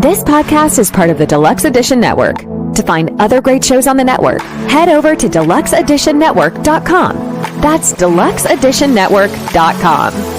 This podcast is part of the Deluxe Edition Network. To find other great shows on the network, head over to deluxeeditionnetwork.com. That's deluxeeditionnetwork.com.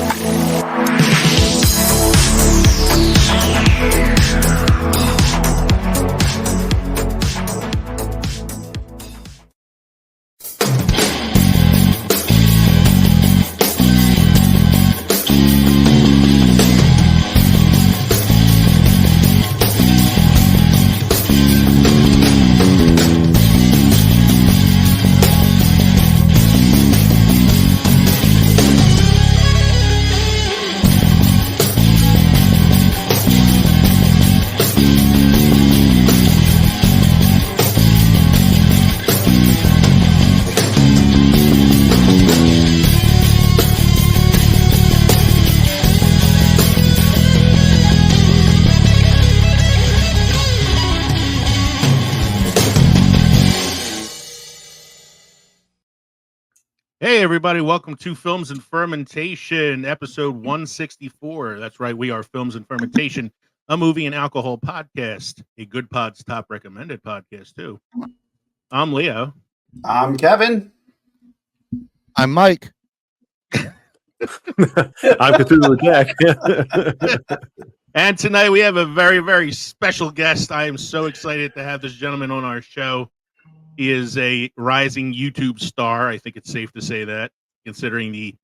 Hey, everybody. Welcome to Films and Fermentation, episode 164. That's right. We are Films and Fermentation, a movie and alcohol podcast, a Good Pod's top recommended podcast, too. I'm Leo. I'm Kevin. I'm Mike. I'm Cthulhu Jack. And tonight we have a very, very special guest. I am so excited to have this gentleman on our show. He is a rising YouTube star. I think it's safe to say that, considering the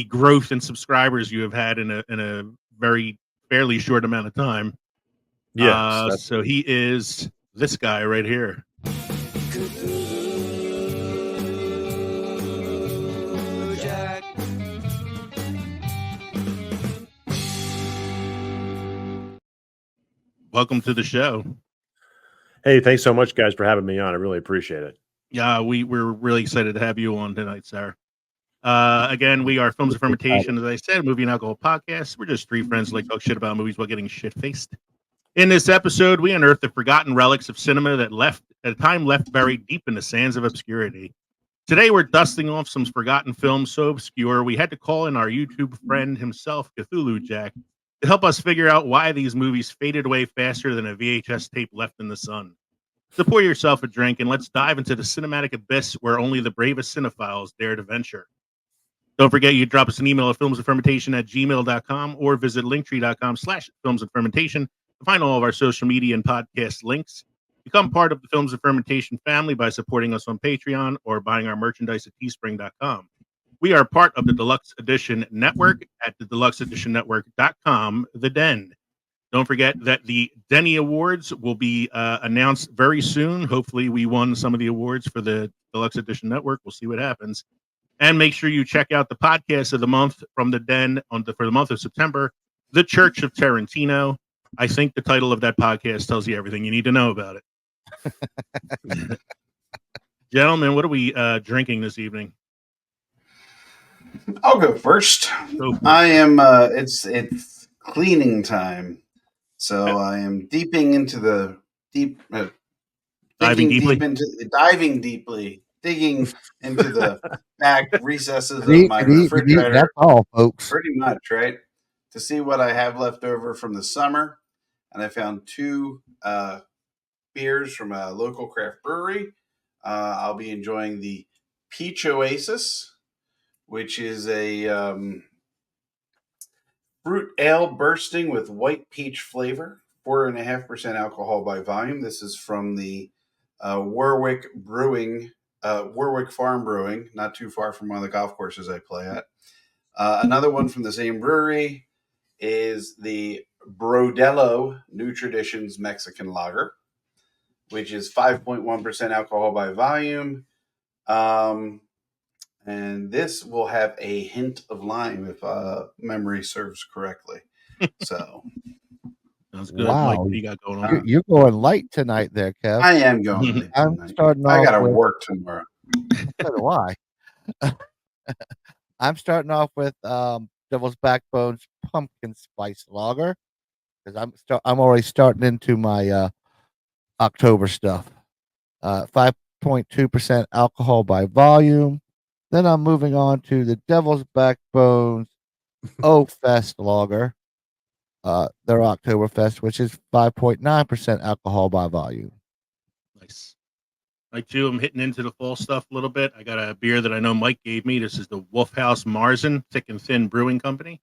growth in subscribers you have had in a very fairly short amount of time. Yeah. So he is this guy right here. Cthulhu Jack. Welcome to the show. Hey, thanks so much, guys, for having me on. I really appreciate it. Yeah, we're really excited to have you on tonight, sir. Again, we are Films and Fermentation, as I said, movie and alcohol podcast. We're just three friends who like talk shit about movies while getting shit-faced. In this episode, we unearth the forgotten relics of cinema that left at a time left buried deep in the sands of obscurity. Today, we're dusting off some forgotten films so obscure we had to call in our YouTube friend himself, Cthulhu Jack, to help us figure out why these movies faded away faster than a VHS tape left in the sun. So pour yourself a drink and let's dive into the cinematic abyss where only the bravest cinephiles dare to venture. Don't forget, you drop us an email at filmsandfermentation@gmail.com or visit linktree.com/filmsandfermentation to find all of our social media and podcast links. Become part of the Films and Fermentation family by supporting us on Patreon or buying our merchandise at teespring.com. We are part of the Deluxe Edition Network at the deluxeeditionnetwork.com, The Den. Don't forget that the Denny Awards will be announced very soon. Hopefully, we won some of the awards for the Deluxe Edition Network. We'll see what happens. And make sure you check out the podcast of the month from the Den for the month of September, The Church of Tarantino. I think the title of that podcast tells you everything you need to know about it. Gentlemen, what are we drinking this evening? I'll go first. I am. It's cleaning time, so I am digging into the back recesses of my refrigerator. That's all, folks. Pretty much, right? To see what I have left over from the summer, and I found two beers from a local craft brewery. I'll be enjoying the Peach Oasis, which is a fruit ale bursting with white peach flavor, 4.5% alcohol by volume. This is from the Warwick Farm Brewing, not too far from one of the golf courses I play at. Another one from the same brewery is the Brodello New Traditions Mexican Lager, which is 5.1% alcohol by volume. And this will have a hint of lime if memory serves correctly. So, sounds good. Wow, Mike, what do you got going on? You're going light tonight, there, Kev. I am going late I'm tonight. starting I off. got to with, work tomorrow. So do I. I'm starting off with Devil's Backbone's Pumpkin Spice Lager because I'm already starting into my October stuff. 5.2% alcohol by volume. Then I'm moving on to the Devil's Backbone's Oak Fest Lager. their Oktoberfest, which is 5.9% alcohol by volume. Nice. Like too, I'm hitting into the fall stuff a little bit. I got a beer that I know Mike gave me. This is the Wolf House Marzen Thick and Thin Brewing Company.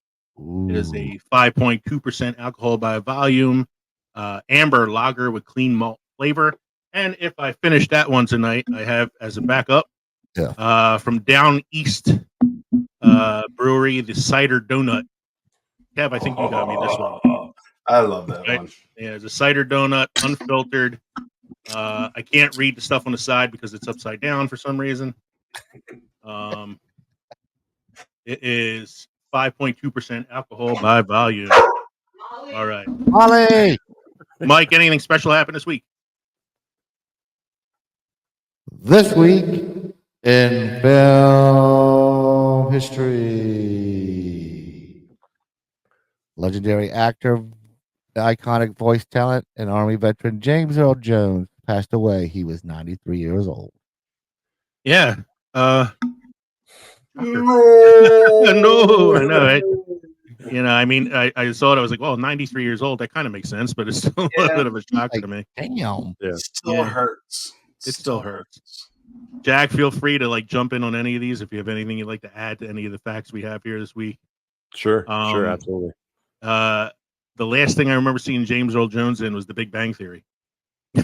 It is a 5.2% alcohol by volume, amber lager with clean malt flavor. And if I finish that one tonight, I have as a backup from Down East Brewery, the Cider Donut. Kev, I think you got me this one. I love that Right? one. Yeah, it's a cider donut, unfiltered. I can't read the stuff on the side because it's upside down for some reason. It is 5.2% alcohol by volume. All right. Molly! Mike, anything special happened this week? This week in film history, legendary actor, iconic voice talent, and Army veteran James Earl Jones passed away. He was 93 years old. Yeah. No, I know, right? You know, I mean, I saw it. I was like, well, 93 years old. That kind of makes sense, but it's still a little bit of a shocker to me. Damn. Yeah. It still hurts. It still hurts. Jack, feel free to like jump in on any of these if you have anything you'd like to add to any of the facts we have here this week. Sure, absolutely. The last thing I remember seeing James Earl Jones in was The Big Bang Theory.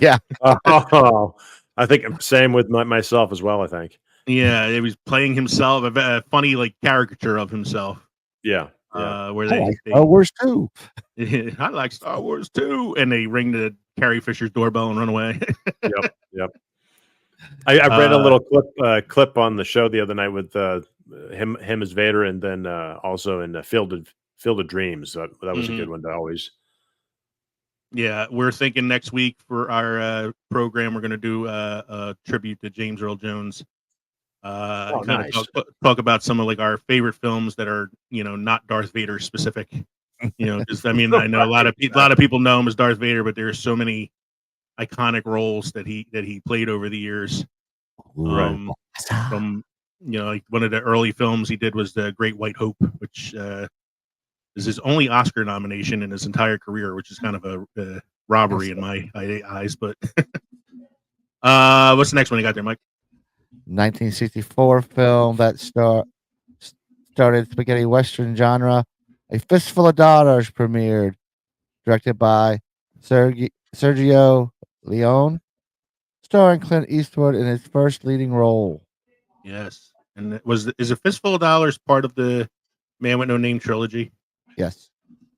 Yeah. Oh, I think same with myself as well. I think. Yeah, he was playing himself, a funny like caricature of himself. Yeah. Where I like Star Wars too. I like Star Wars too, and they ring the Carrie Fisher's doorbell and run away. Yep. I read a little clip on the show the other night with him as Vader, and then also in Field of Dreams. That was a good one to always. Yeah, we're thinking next week for our program, we're going to do a tribute to James Earl Jones. Nice. Talk about some of like our favorite films that are not Darth Vader specific. Because I mean I know a lot of people know him as Darth Vader, but there are so many iconic roles that he played over the years. From like one of the early films he did was The Great White Hope, which is his only Oscar nomination in his entire career, which is kind of a robbery in my eyes. But what's the next one you got there, Mike? 1964 film that started spaghetti western genre. A Fistful of Dollars premiered, directed by Sergio Leone, starring Clint Eastwood in his first leading role. Yes, and is A Fistful of Dollars part of the Man with No Name trilogy? Yes.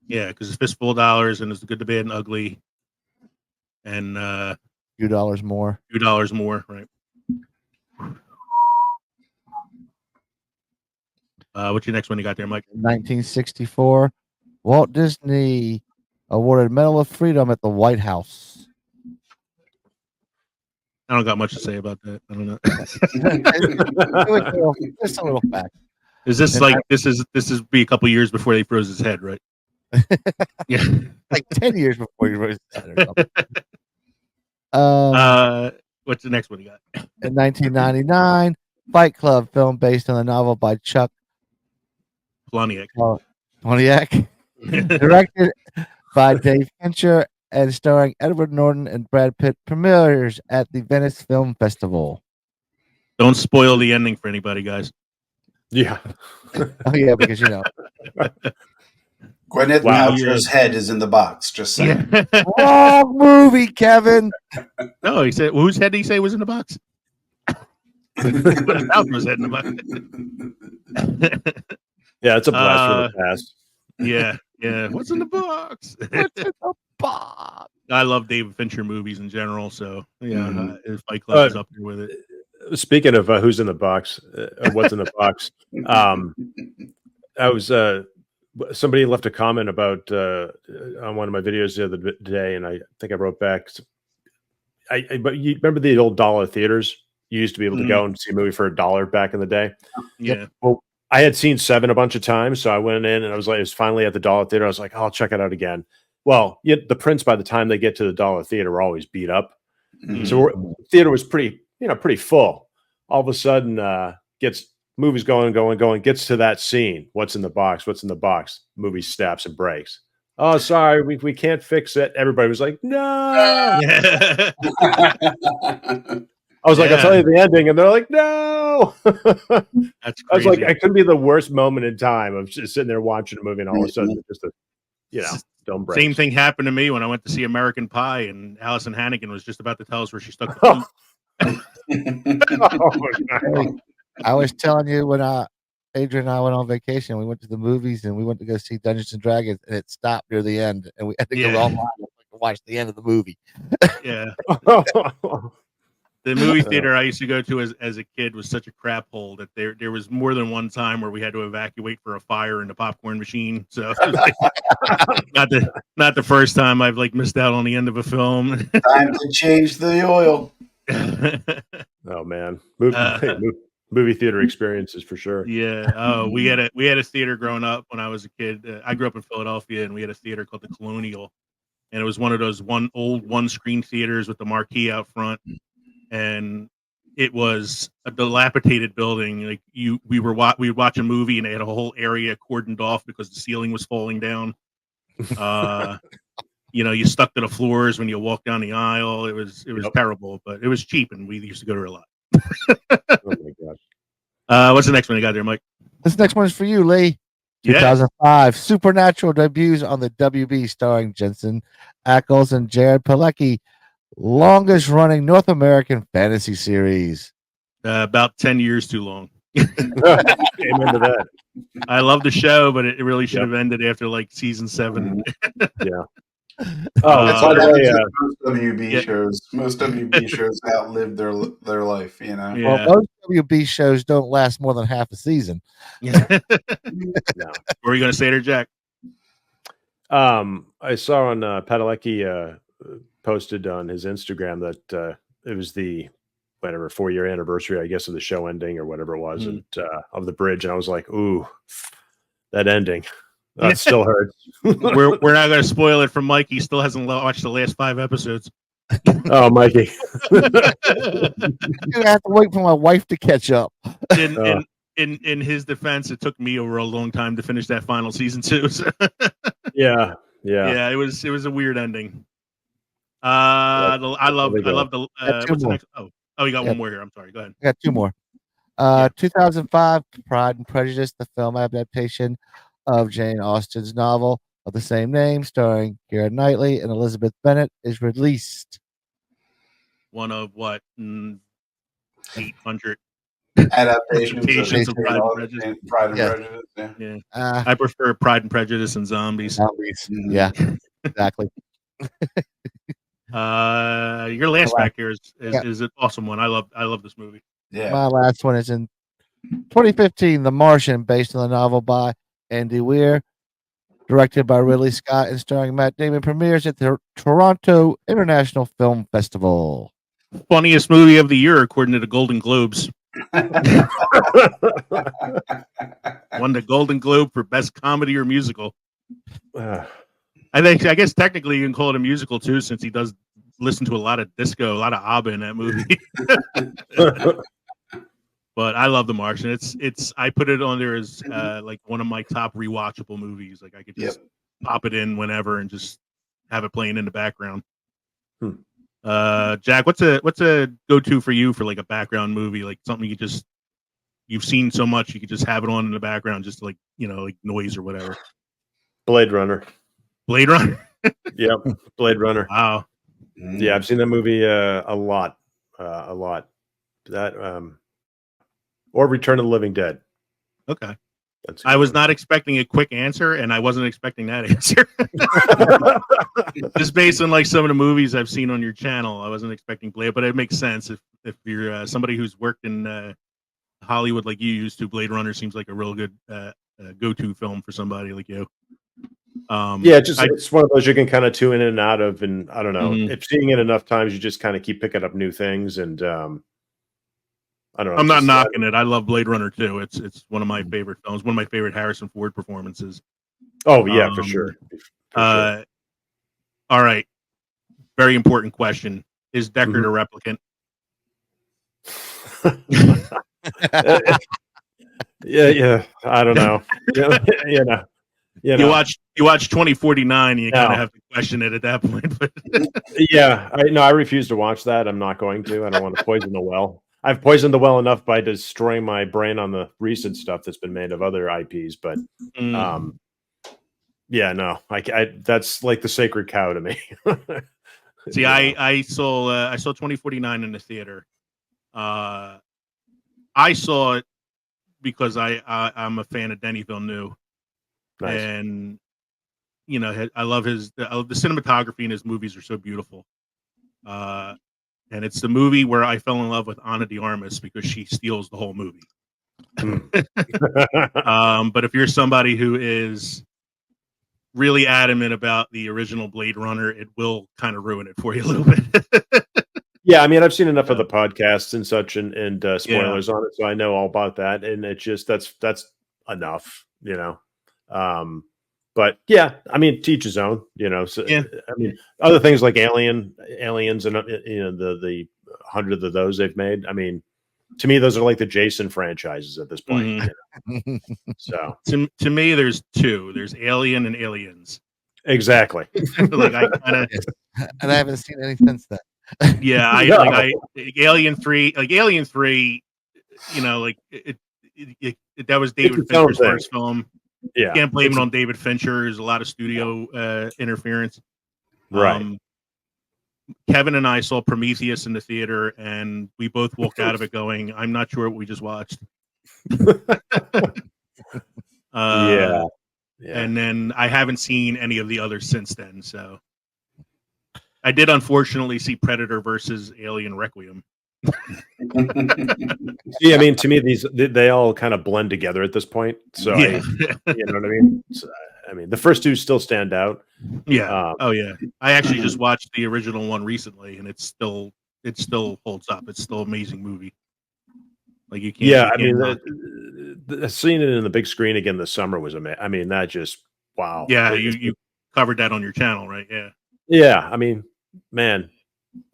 Yeah, because it's Fistful of Dollars and it's The Good, the Bad, and Ugly, and $2 more. $2 more, right? What's your next one you got there, Mike? 1964, Walt Disney awarded Medal of Freedom at the White House. I don't got much to say about that. I don't know. Just a little fact. Is this like this is be a couple years before they froze his head, right? Yeah, like 10 years before he froze his head or something. What's the next one you got? In 1999, Fight Club film based on the novel by Chuck Palahniuk. Directed by Dave Fincher and starring Edward Norton and Brad Pitt, premieres at the Venice Film Festival. Don't spoil the ending for anybody, guys. Yeah. Oh yeah, because Gwyneth Paltrow's head is in the box. Just saying. Wrong movie, Kevin. No, he said whose head did he say was in the box? Gwyneth Paltrow's head in the box. Yeah, it's a blast from the past. Yeah. What's in the box? What's in the box? I love David Fincher movies in general, so yeah, Fight Club is up there with it. Speaking of who's in the box, what's in the box? I was somebody left a comment about on one of my videos the other day, and I think I wrote back. But you remember the old dollar theaters? You used to be able to go and see a movie for $1 back in the day. Yeah. Well, I had seen Seven a bunch of times, so I went in and I was finally at the dollar theater. I was like, I'll check it out again. Well, the prints by the time they get to the dollar theater are always beat up. So the theater was pretty full. All of a sudden, gets movies going, gets to that scene. What's in the box? Movie snaps and breaks. oh, sorry, we can't fix it. Everybody was like, no. Yeah. I was like, I'll Yeah. tell you the ending, and they're like, no. That's I was crazy. like, it could be the worst moment in time of just sitting there watching a movie, and all of a sudden, just a film breaks. Same thing happened to me when I went to see American Pie, and Allison Hannigan was just about to tell us where she stuck the flute. I was telling you when Adrian and I went on vacation, we went to the movies and we went to go see Dungeons and Dragons, and it stopped near the end, and we had to go online to watch the end of the movie. Yeah. The movie theater I used to go to as a kid was such a crap hole that there was more than one time where we had to evacuate for a fire in the popcorn machine. So not the first time I've missed out on the end of a film. Time to change the oil. Oh man, movie theater experiences for sure. Yeah. Oh, we had a theater growing up when I was a kid. I grew up in Philadelphia, and we had a theater called the Colonial, and it was one of those one screen theaters with the marquee out front. And it was a dilapidated building. We'd watch a movie, and they had a whole area cordoned off because the ceiling was falling down. You stuck to the floors when you walk down the aisle. It was terrible, but it was cheap, and we used to go to a lot. Oh my gosh. What's the next one you got there, Mike? This next one is for you, Lee. 2005 Supernatural debuts on the WB, starring Jensen Ackles and Jared Padalecki. Longest running North American fantasy series. About 10 years too long. Came into that. I love the show, but it really should have ended after season 7. Yeah. By the way, most WB shows. Most WB shows outlived their life. Yeah. Well, most WB shows don't last more than half a season. No. What were you going to say there, Jack? I saw on Padalecki posted on his Instagram that it was the 4-year anniversary, I guess, of the show ending or whatever it was, and of the bridge, and I was like, ooh, that ending. That still hurts. We're not going to spoil it for Mike. He still hasn't watched the last 5 episodes. Oh, Mikey. I have to wait for my wife to catch up. In his defense, it took me over a long time to finish that final season too. So. Yeah. It was a weird ending. I love the. What's the next? Oh, you got one more here. I'm sorry. Go ahead. I got 2 more. 2005 Pride and Prejudice, the film adaptation of Jane Austen's novel of the same name, starring Keira Knightley and Elizabeth Bennet, is released. One of what 800 adaptations of Pride and Prejudice. Pride and Prejudice. Yeah. I prefer Pride and Prejudice and Zombies. Mm-hmm. Yeah, exactly. Your last back here is an awesome one. I love this movie. Yeah. My last one is in 2015, The Martian, based on the novel by Andy Weir, directed by Ridley Scott and starring Matt Damon, premieres at the Toronto International Film Festival. Funniest movie of the year according to the Golden Globes. Won the Golden Globe for best comedy or musical. I guess technically you can call it a musical too, since he does listen to a lot of disco, a lot of ABBA in that movie. But I love The Martian. It's I put it on there as one of my top rewatchable movies. I could just pop it in whenever and just have it playing in the background. Jack, what's a go-to for you for a background movie, something you've seen so much you could just have it on in the background, just like noise or whatever. Blade Runner. Yep, Blade Runner. Wow. Yeah, I've seen that movie a lot. That or Return of the Living Dead. Okay. I was not expecting a quick answer, and I wasn't expecting that answer. Just based on some of the movies I've seen on your channel, I wasn't expecting Blade, but it makes sense if you're somebody who's worked in Hollywood like you used to. Blade Runner seems like a real good go-to film for somebody like you. It's one of those you can kind of tune in and out of, and I don't know, if seeing it enough times, you just kind of keep picking up new things, and I don't know. I'm not knocking it. I love Blade Runner too. It's one of my favorite films. One of my favorite Harrison Ford performances. Oh yeah, for sure. All right. Very important question: is Deckard a replicant? Yeah. I don't know. You You know, watch 2049, and you kind No. of have to question it at that point. But yeah, I refuse to watch that. I'm not going to. I don't want to poison the well. I've poisoned the well enough by destroying my brain on the recent stuff that's been made of other IPs. But yeah, no, that's like the sacred cow to me. see, I saw 2049 in the theater. I saw it because I'm a fan of Denis Villeneuve, Nice. and I love the cinematography in his movies are so beautiful. And it's the movie where I fell in love with Ana de Armas because she steals the whole movie. But if you're somebody who is really adamant about the original Blade Runner, it will kind of ruin it for you a little bit. Yeah, I mean, I've seen enough of the podcasts and such, and spoilers Yeah. on it, so I know all about that. And it just that's enough, But yeah, I mean, teach his own, So Yeah. I mean, other things like aliens, and the 100 of those they've made. I mean, to me, those are like the Jason franchises at this point. So to me, there's two. There's Alien and Aliens. exactly. Like I kind of, and I haven't seen any since then. Yeah, Alien 3, Alien 3, that was David Fincher's first film. Yeah, can't blame it on David Fincher. There's a lot of studio interference. Right. Kevin and I saw Prometheus in the theater, and we both walked out of it going, "I'm not sure what we just watched." Yeah. And then I haven't seen any of the others since then. So I did unfortunately see Predator versus Alien Requiem. Yeah, I mean, to me, they all kind of blend together at this point. So Yeah. you know what I mean? So, I mean, the first two still stand out. Yeah. Oh yeah. I actually just watched the original one recently, and it still holds up. It's still an amazing movie. Like you can't. Yeah, I mean, seeing it in the big screen again this summer was amazing. I mean, that just wow. Yeah, you covered that on your channel, right? Yeah. Yeah, I mean, man,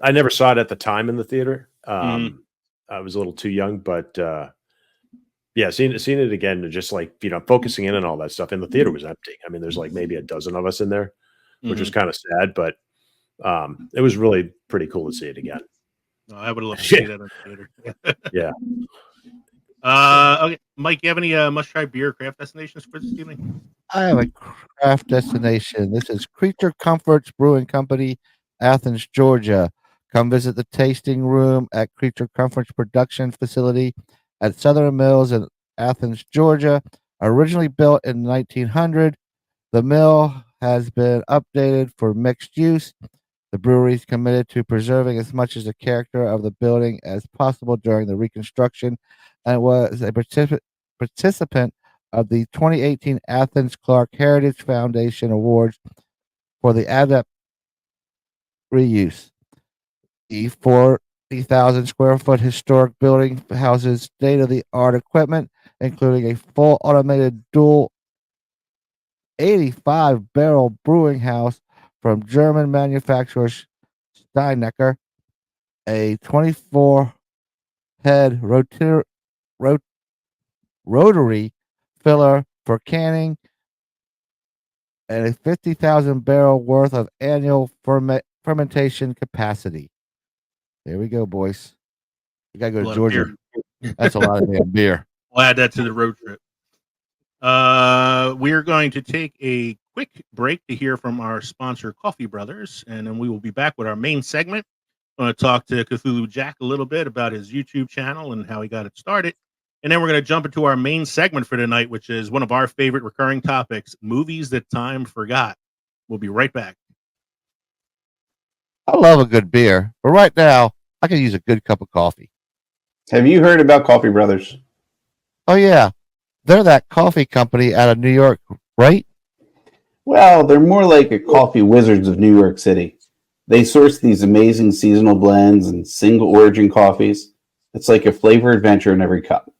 I never saw it at the time in the theater. I was a little too young, but yeah, seeing it again, and just like focusing in on all that stuff. And the theater was empty. I mean, there's like maybe a dozen of us in there, which was kind of sad, but it was really pretty cool to see it again. No, I would love to see that in the theater. Yeah. Okay, Mike, you have any must-try beer craft destinations for this evening? I have a craft destination. This is Creature Comforts Brewing Company, Athens, Georgia. Come visit the tasting room at Creature Comforts Production Facility at Southern Mills in Athens, Georgia. Originally built in 1900, the mill has been updated for mixed use. The brewery is committed to preserving as much as the character of the building as possible during the reconstruction, and was a participant of the 2018 Athens Clark Heritage Foundation Awards for the adept reuse. The 40,000 square foot historic building houses state-of-the-art equipment, including a full automated dual 85-barrel brewing house from German manufacturer Steinecker, a 24-head rotary filler for canning, and a 50,000 barrel worth of annual fermentation capacity. There we go, boys. We gotta go to Georgia. That's a lot of damn beer. We'll add that to the road trip. We are going to take a quick break to hear from our sponsor, Coffee Brothers, and then we will be back with our main segment. I'm going to talk to Cthulhu Jack a little bit about his YouTube channel and how he got it started. And then we're going to jump into our main segment for tonight, which is one of our favorite recurring topics, movies that time forgot. We'll be right back. I love a good beer, but right now, I could use a good cup of coffee. Have you heard about Coffee Brothers? Oh, yeah. They're that coffee company out of New York, right? Well, they're more like a coffee wizards of New York City. They source these amazing seasonal blends and single origin coffees. It's like a flavor adventure in every cup.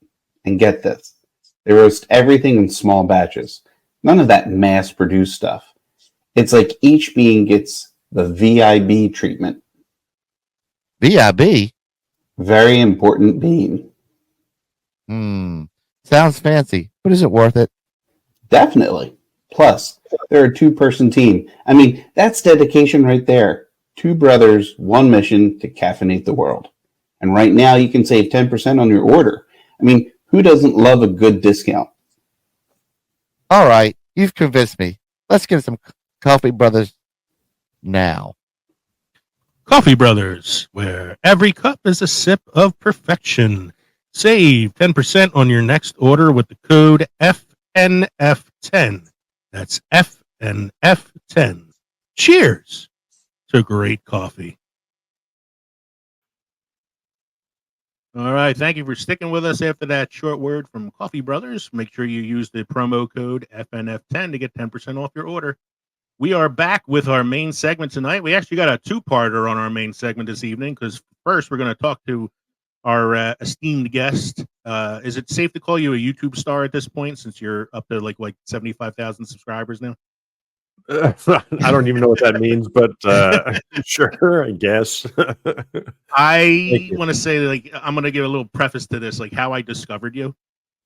And get this, they roast everything in small batches. None of that mass-produced stuff. It's like each bean gets the VIB treatment. VIB? Very important bean. Sounds fancy, but is it worth it? Definitely. Plus, they're a 2-person team. I mean, that's dedication right there. 2 brothers, 1 mission to caffeinate the world. And right now, you can save 10% on your order. I mean, who doesn't love a good discount? All right, you've convinced me. Let's get some Coffee Brothers now. Coffee Brothers, where every cup is a sip of perfection. Save 10% on your next order with the code FNF10. That's FNF10. Cheers to great coffee. All right. Thank you for sticking with us after that short word from Coffee Brothers. Make sure you use the promo code FNF10 to get 10% off your order. We are back with our main segment tonight. We actually got a 2-parter on our main segment this evening because first we're going to talk to our esteemed guest. Is it safe to call you a YouTube star at this point since you're up to like 75,000 subscribers now? I don't even know what that means, but sure, I guess. I want to say like I'm going to give a little preface to this, like how I discovered you.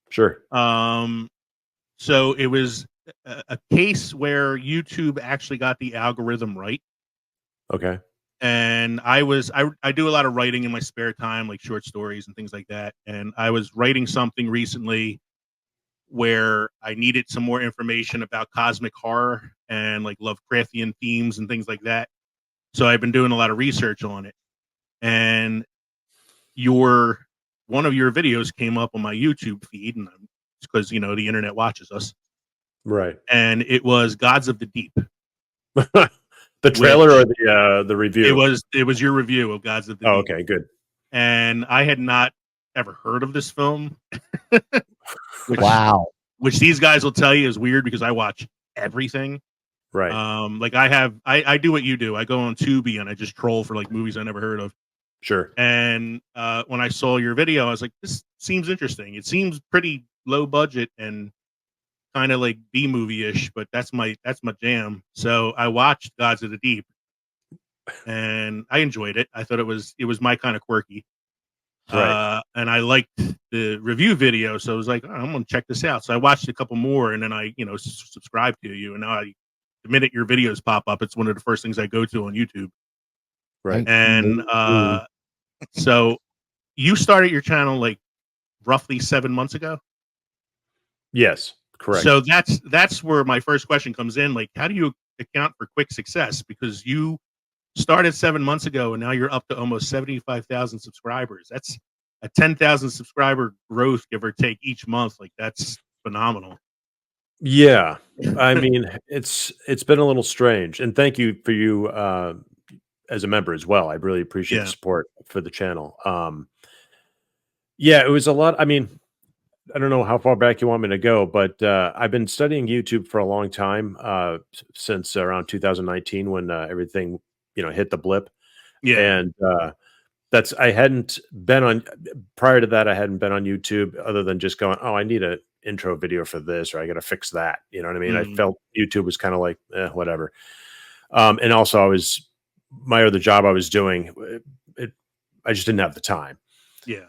Sure. So it was a case where YouTube actually got the algorithm right. Okay. And I do a lot of writing in my spare time, like short stories and things like that. And I was writing something recently where I needed some more information about cosmic horror and like Lovecraftian themes and things like that. So I've been doing a lot of research on it. And one of your videos came up on my YouTube feed, and it's because the internet watches us. Right. And it was Gods of the Deep. The trailer or the review? It was your review of Gods of the Deep. Oh, okay, good. And I had not ever heard of this film. Wow. Which these guys will tell you is weird because I watch everything. Right. Like I do what you do. I go on Tubi and I just troll for like movies I never heard of. Sure. And when I saw your video, I was like, this seems interesting. It seems pretty low budget and kind of like B movie-ish, but that's my jam. So I watched Gods of the Deep and I enjoyed it. I thought it was my kind of quirky. Right. And I liked the review video, so I was like, I'm gonna check this out. So I watched a couple more, and then I, subscribed to you. And now the minute your videos pop up, it's one of the first things I go to on YouTube. Right. And so you started your channel like roughly 7 months ago. Yes, correct. So that's where my first question comes in. Like, how do you account for quick success? Because you started 7 months ago and now you're up to almost 75,000 subscribers. That's a 10,000 subscriber growth, give or take, each month. Like, that's phenomenal. Yeah. I mean, it's been a little strange. And thank you for you as a member as well. I really appreciate the support for the channel. Yeah, it was a lot. I mean, I don't know how far back you want me to go, but I've been studying YouTube for a long time, since around 2019 when everything, hit the blip. Yeah. And I hadn't been on, prior to that, I hadn't been on YouTube other than just going, oh, I need an intro video for this, or I got to fix that. You know what I mean? I felt YouTube was kind of like, whatever. And also my other job I was doing, I just didn't have the time. Yeah.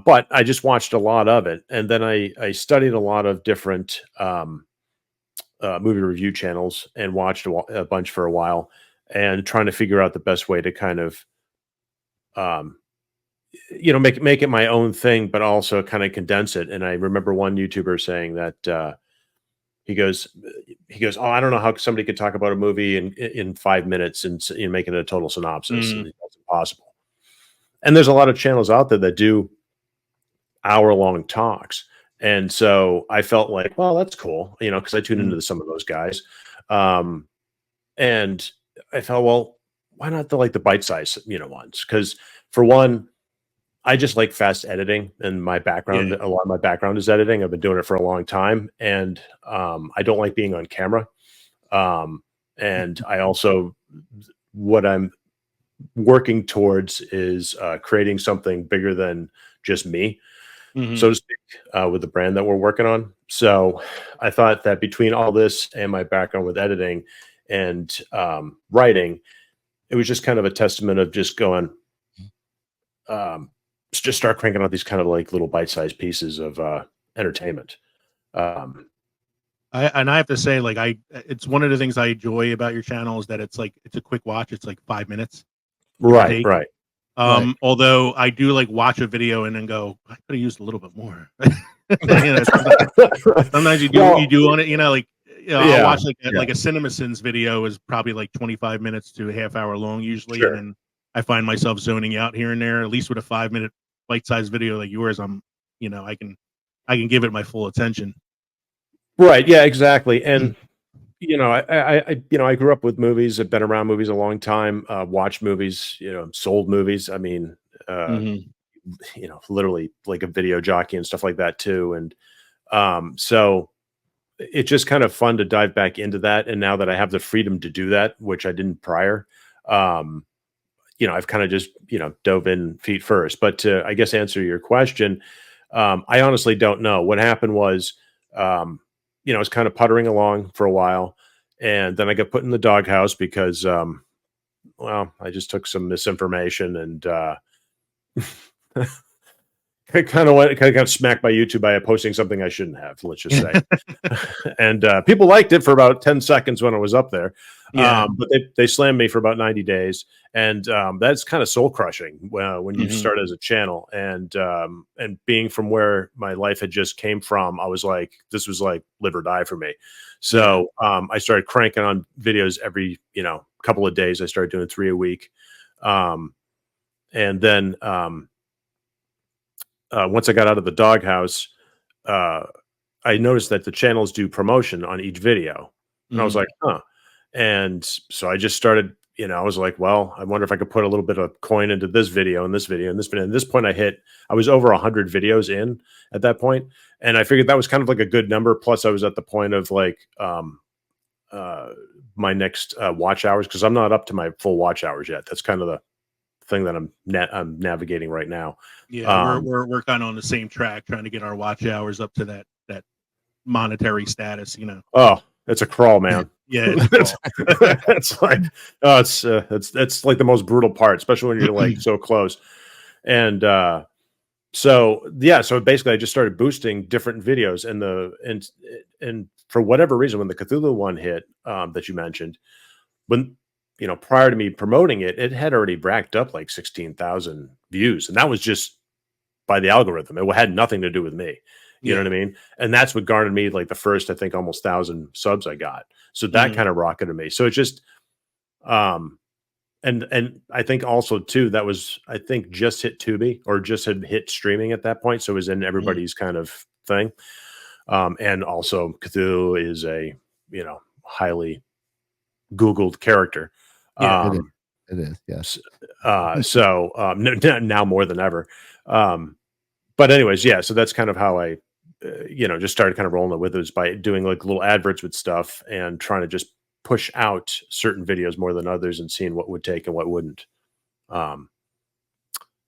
But I just watched a lot of it. And then I studied a lot of different movie review channels and watched a bunch for a while and trying to figure out the best way to kind of, make it my own thing, but also kind of condense it. And I remember one YouTuber saying that he goes, oh, I don't know how somebody could talk about a movie in 5 minutes and making it a total synopsis. And that's impossible. And there's a lot of channels out there that do hour-long talks. And so I felt like, well, that's cool, because I tuned into some of those guys. And I thought, well, why not the bite-size, ones? Because for one, I just like fast editing, and my background, a lot of my background is editing. I've been doing it for a long time, and I don't like being on camera. And I also, what I'm working towards is creating something bigger than just me, so to speak, with the brand that we're working on. So I thought that between all this and my background with editing and writing, it was just kind of a testament of just going, just start cranking out these kind of like little bite-sized pieces of entertainment. I I have to say, like, it's one of the things I enjoy about your channel is that it's a quick watch. It's like 5 minutes, give or Right, take. right. Although I do like watch a video and then go, I could have used a little bit more. Sometimes you do on it, like, I'll watch like a CinemaSins video is probably like 25 minutes to a half hour long usually, Sure. and then I find myself zoning out here and there. At least with a 5-minute bite-sized video like yours, I can give it my full attention. Right. Yeah, exactly. And I grew up with movies. I've been around movies a long time. Watched movies. Sold movies. I mean, literally like a video jockey and stuff like that too. And so it's just kind of fun to dive back into that. And now that I have the freedom to do that, which I didn't prior, I've kind of just dove in feet first. But to, I guess, answer your question, I honestly don't know. What happened was, I was kind of puttering along for a while, and then I got put in the doghouse because, I just took some misinformation and I kind of got smacked by YouTube by posting something I shouldn't have. Let's just say, and people liked it for about 10 seconds when I was up there. But they slammed me for about 90 days, and that's kind of soul crushing when you start as a channel. And being from where my life had just came from, I was like, this was like live or die for me. So I started cranking on videos every couple of days. I started doing 3 a week, and then once I got out of the doghouse, I noticed that the channels do promotion on each video, and I was like, huh. And so I just started, I was like, well, I wonder if I could put a little bit of coin into this video and this video and this video. And at this point I was over 100 videos in at that point. And I figured that was kind of like a good number. Plus I was at the point of like, my next watch hours, because I'm not up to my full watch hours yet. That's kind of the thing that I'm navigating right now. Yeah, we're kind of on the same track, trying to get our watch hours up to that monetary status. Oh, it's a crawl, man. Yeah, it's like it's like the most brutal part, especially when you're like so close. And so basically I just started boosting different videos, and for whatever reason, when the Cthulhu one hit that you mentioned, when prior to me promoting it, it had already racked up like 16,000 views, and that was just by the algorithm. It had nothing to do with me. You know what I mean? And that's what garnered me like the first, I think, almost 1,000 subs I got. So that kind of rocketed me. So it just, and I think also too, that was, I think, just hit Tubi or just had hit streaming at that point. So it was in everybody's kind of thing. And also Cthulhu is a, highly Googled character. Yeah, it is. Yes. So now more than ever. But anyways, yeah. So that's kind of how I, just started kind of rolling it with it, was by doing like little adverts with stuff and trying to just push out certain videos more than others and seeing what would take and what wouldn't. And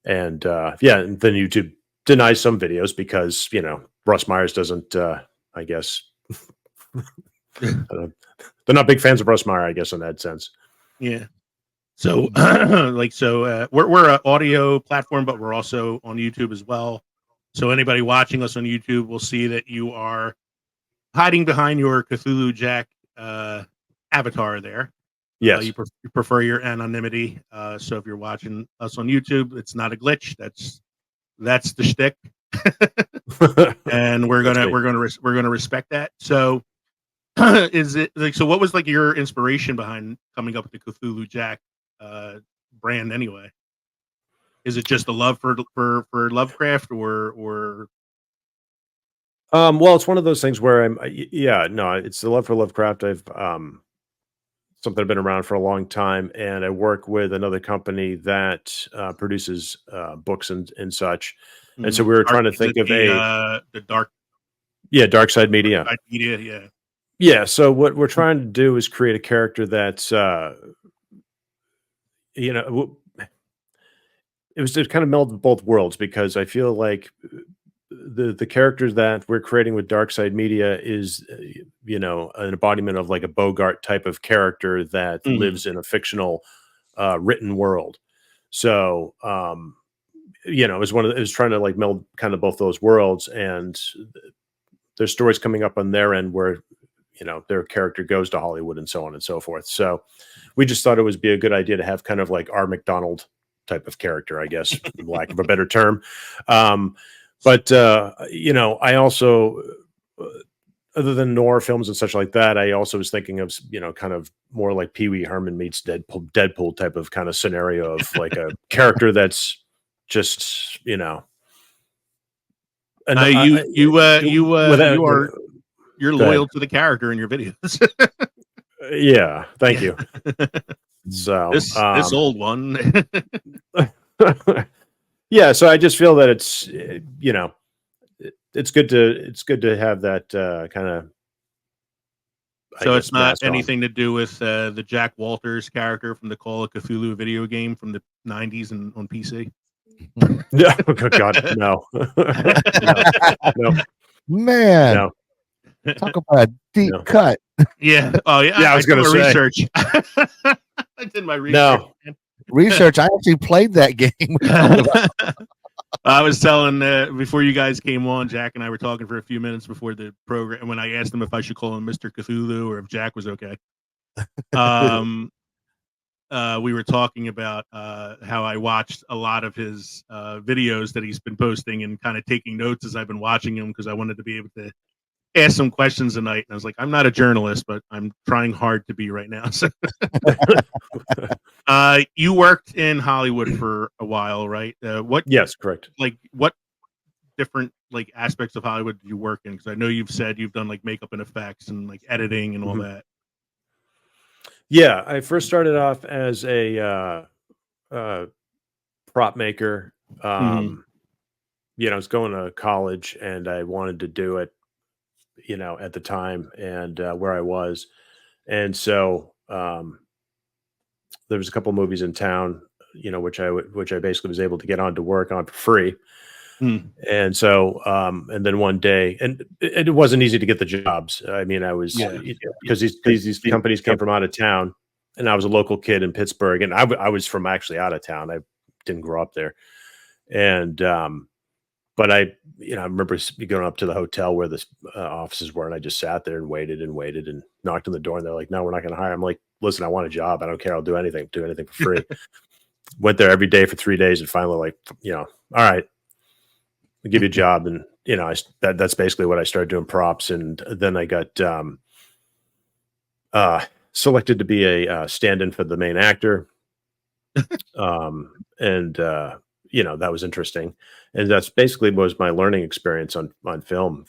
then YouTube denies some videos because, Russ Myers doesn't, I guess, they're not big fans of Russ Meyer, I guess, in that sense. Yeah. So, we're an audio platform, but we're also on YouTube as well. So anybody watching us on YouTube will see that you are hiding behind your Cthulhu Jack avatar there. Yes. You prefer your anonymity. So if you're watching us on YouTube, it's not a glitch. That's the shtick. And we're gonna respect that. So is it like, so what was like your inspiration behind coming up with the Cthulhu Jack brand anyway? Is it just a love for Lovecraft or well, it's one of those things where it's the love for Lovecraft. I've something I've been around for a long time, and I work with another company that produces books and such. And so we were trying to think of the Darkside Media. Darkside Media, Yeah. So what we're trying to do is create a character that's it was to kind of meld both worlds, because I feel like the character that we're creating with Darkside Media is, an embodiment of like a Bogart type of character that lives in a fictional written world. So, it was trying to like meld kind of both those worlds, and there's stories coming up on their end where, their character goes to Hollywood and so on and so forth. So we just thought it would be a good idea to have kind of like our McDonald type of character, I guess, for lack of a better term. But I also, other than noir films and such like that, I also was thinking of, kind of more like Pee Wee Herman meets Deadpool type of kind of scenario of like a character that's just, and you're loyal to the character in your videos. Yeah, thank you. So this old one. Yeah, so I just feel that it's it's good to have that kind of. So it's not anything to do with the Jack Walters character from the Call of Cthulhu video game from the 90s and on PC. No, oh, God, no. No. Man, No. talk about a deep cut. Yeah. Oh, yeah. Yeah, I was going to say. Research. I did my research. No. Research. I actually played that game. I was telling before you guys came on, Jack and I were talking for a few minutes before the program when I asked him if I should call him Mr. Cthulhu or if Jack was okay. We were talking about how I watched a lot of his videos that he's been posting and kind of taking notes as I've been watching him because I wanted to be able to ask some questions tonight. And I was like, I'm not a journalist, but I'm trying hard to be right now. So you worked in Hollywood for a while, right? Yes, correct. Like what different like aspects of Hollywood did you work in? Because I know you've said you've done like makeup and effects and like editing and all that. Yeah, I first started off as a prop maker. I was going to college and I wanted to do it, at the time and where I was. And so there was a couple movies in town, which I basically was able to get on to work on for free. And so, and then one day, and it wasn't easy to get the jobs. I mean, I was, because these companies came from out of town and I was a local kid in Pittsburgh and I was from actually out of town. I didn't grow up there. And, but I remember going up to the hotel where the offices were and I just sat there and waited and knocked on the door and they're like, no, we're not going to hire. I'm like, listen, I want a job. I don't care. I'll do anything for free. Went there every day for 3 days and finally like, all right, I'll give you a job. And, that's basically what I started doing props. And then I got selected to be a stand-in for the main actor. That was interesting. And that's basically was my learning experience on film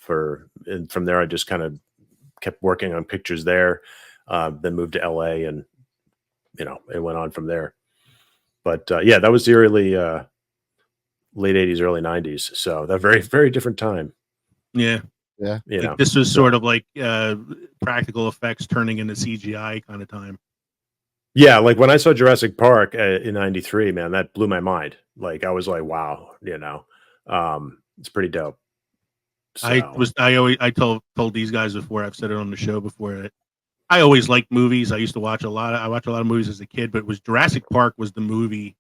and from there, I just kind of kept working on pictures there, then moved to LA and, it went on from there. But that was the early, late 80s, early 90s. So that very, very different time. Yeah. Yeah. Like this was sort of like practical effects turning into CGI kind of time. Yeah. Like when I saw Jurassic Park in 93, man, that blew my mind. Like I was like, wow, it's pretty dope. So. I told these guys before, I've said it on the show before, that I always liked movies. I used to watch a lot of movies as a kid, but it was Jurassic Park was the movie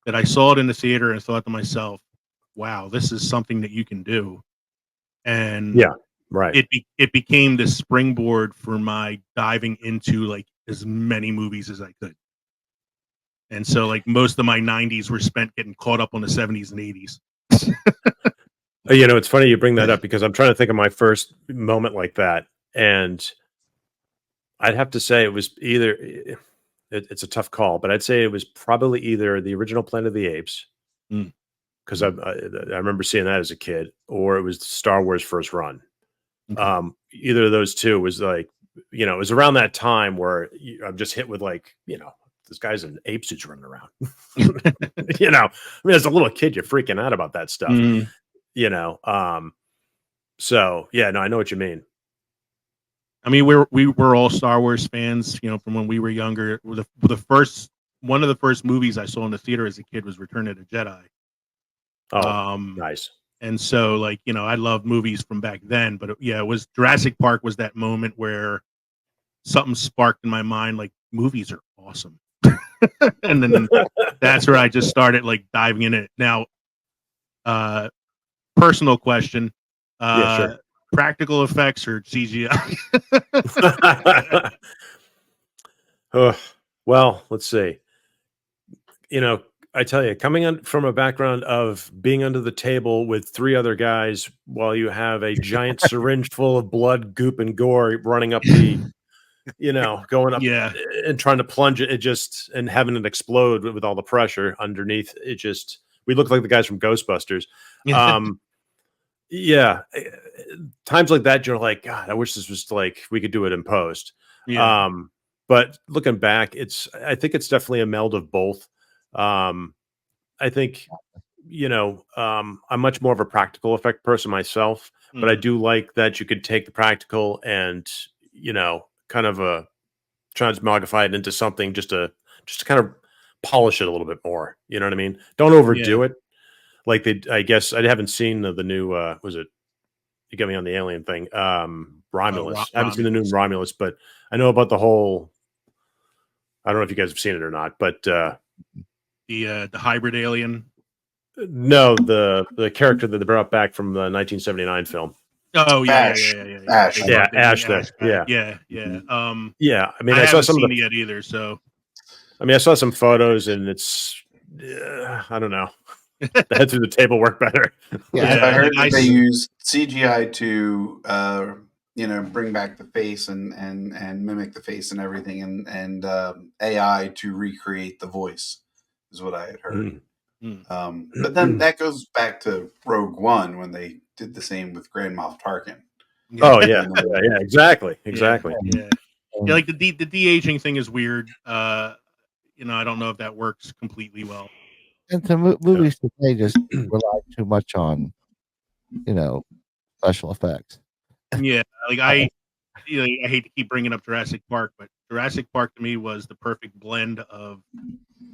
that I saw it in the theater and thought to myself, wow, this is something that you can do. And yeah, right. It became the springboard for my diving into like as many movies as I could. And so like most of my 90s were spent getting caught up on the 70s and 80s. It's funny you bring that up because I'm trying to think of my first moment like that. And I'd have to say it was either, it's a tough call, but I'd say it was probably either the original Planet of the Apes, because I remember seeing that as a kid, or it was Star Wars First Run. Okay. Either of those two was like, it was around that time where I'm just hit with like, this guy's in ape suits running around. I mean, as a little kid, you're freaking out about that stuff. So yeah, no, I know what you mean. I mean, we were all Star Wars fans, from when we were younger. One of the first movies I saw in the theater as a kid was Return of the Jedi. Oh, nice. And so, like, I loved movies from back then. But it was Jurassic Park was that moment where something sparked in my mind, like movies are awesome. And then that's where I just started like diving in it. Now, personal question. Yeah, sure. practical effects or CGI? Well, let's see. You know, I tell you, coming from a background of being under the table with 3 other guys while you have a giant syringe full of blood, goop, and gore running up the, going up Yeah. and trying to plunge it, and having it explode with all the pressure underneath. We look like the guys from Ghostbusters. Yeah. Times like that, you're like, God, I wish this was like, we could do it in post. Yeah. But looking back, I think it's definitely a meld of both. I think, I'm much more of a practical effect person myself, but I do like that you could take the practical and, kind of transmogrify it into something just to kind of polish it a little bit more. You know what I mean? Don't overdo it. Like I guess I haven't seen the new, was it, you got me on the alien thing. Romulus. I haven't seen the new Romulus, but I know about the whole, I don't know if you guys have seen it or not, but the hybrid alien. No, the character that they brought back from the 1979 film. Oh yeah, Ash. Ash. Ash there. Yeah. Yeah. I mean, I haven't saw some seen of it the, yet either. So I saw some photos, and it's, I don't know. The head through the table work better. Yeah, I heard that they use CGI to bring back the face and mimic the face and everything, and AI to recreate the voice is what I had heard. But then that goes back to Rogue One when they did the same with Grand Moff Tarkin. Oh yeah, exactly. Yeah, like the de-aging thing is weird. I don't know if that works completely well. And movies today just rely too much on, special effects. Yeah, like I hate to keep bringing up Jurassic Park, but Jurassic Park to me was the perfect blend of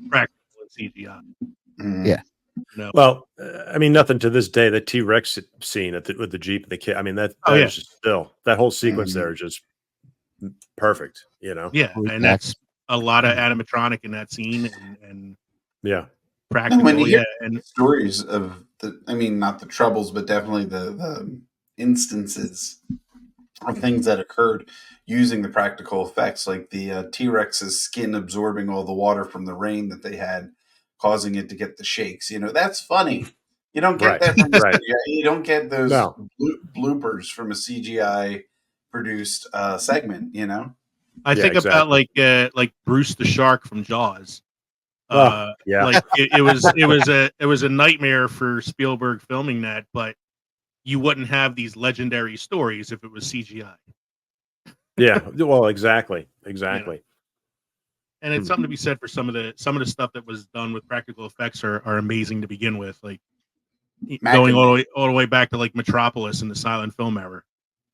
practical and CGI. Yeah. Well, I mean, nothing to this day. The T-Rex scene with the Jeep and the kid. I mean, that is just still, that whole sequence there is just perfect. Yeah, and that's a lot of animatronic in that scene, and yeah, practical. And when you hear stories of not the troubles, but definitely the instances of things that occurred using the practical effects, like the T-Rex's skin absorbing all the water from the rain that they had, causing it to get the shakes. That's funny. You don't get that from CGI. You don't get those bloopers from a CGI produced segment. I think about like Bruce the shark from Jaws. Like it was a nightmare for Spielberg filming that, but you wouldn't have these legendary stories if it was CGI. Yeah, well, exactly. And it's something to be said for some of the stuff that was done with practical effects are amazing to begin with, like going all the way back to like Metropolis in the silent film era.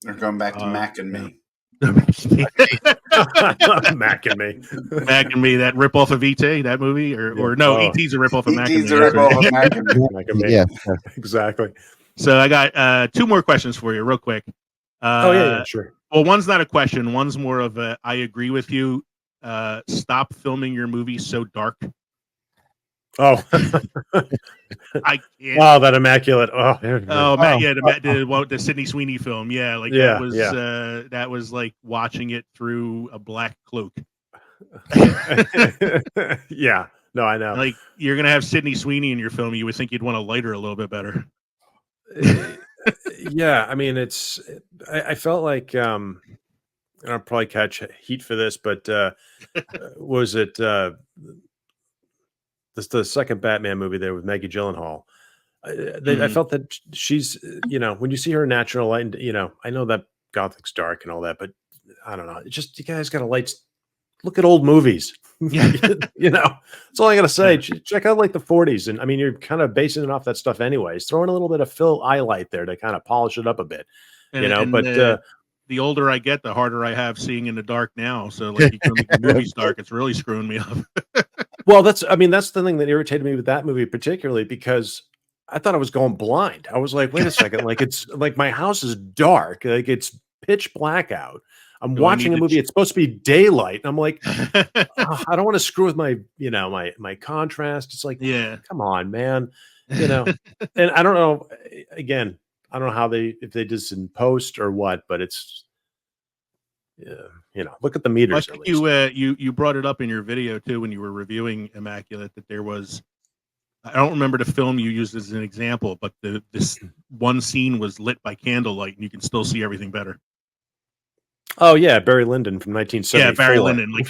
They're going back to Mac and Me. Mac and Me, that ripoff of E.T. that movie, or no, E.T.'s a ripoff of Mac and Me. E.T.'s a ripoff of Mac and Me. Yeah, exactly. So I got 2 more questions for you, real quick. Sure. Well, one's not a question. One's more of a I agree with you. Stop filming your movies so dark. Oh, I can't. Wow, that immaculate. The Sydney Sweeney film. Yeah, like that was like watching it through a black cloak. Yeah, no, I know. Like you're gonna have Sydney Sweeney in your film, you would think you'd want to light her a little bit better. Yeah, I mean, I felt like I'll probably catch heat for this, but was it the second Batman movie there with Maggie Gyllenhaal? I felt that she's, when you see her natural light, I know that Gothic's dark and all that, but I don't know. It's just, you guys got to look at old movies. That's all I got to say. Check out like the 40s. And I mean, you're kind of basing it off that stuff anyways. Throw in a little bit of Phil Eyelight there to kind of polish it up a bit, the older I get, the harder I have seeing in the dark now. So like you can make the movies dark, it's really screwing me up. Well, that's the thing that irritated me with that movie particularly, because I thought I was going blind. I was like, wait a second, like it's like my house is dark, like it's pitch black out. I'm watching a movie. It's supposed to be daylight, and I'm like, I don't want to screw with my my contrast. It's like, come on, man, and I don't know. Again, I don't know if they did this in post or what, but it's, look at the Well, I meters at think least. you brought it up in your video too when you were reviewing Immaculate that there was, I don't remember the film you used as an example, but this one scene was lit by candlelight and you can still see everything better. Oh yeah, Barry Lyndon from Yeah, 1974. Barry Lyndon. Like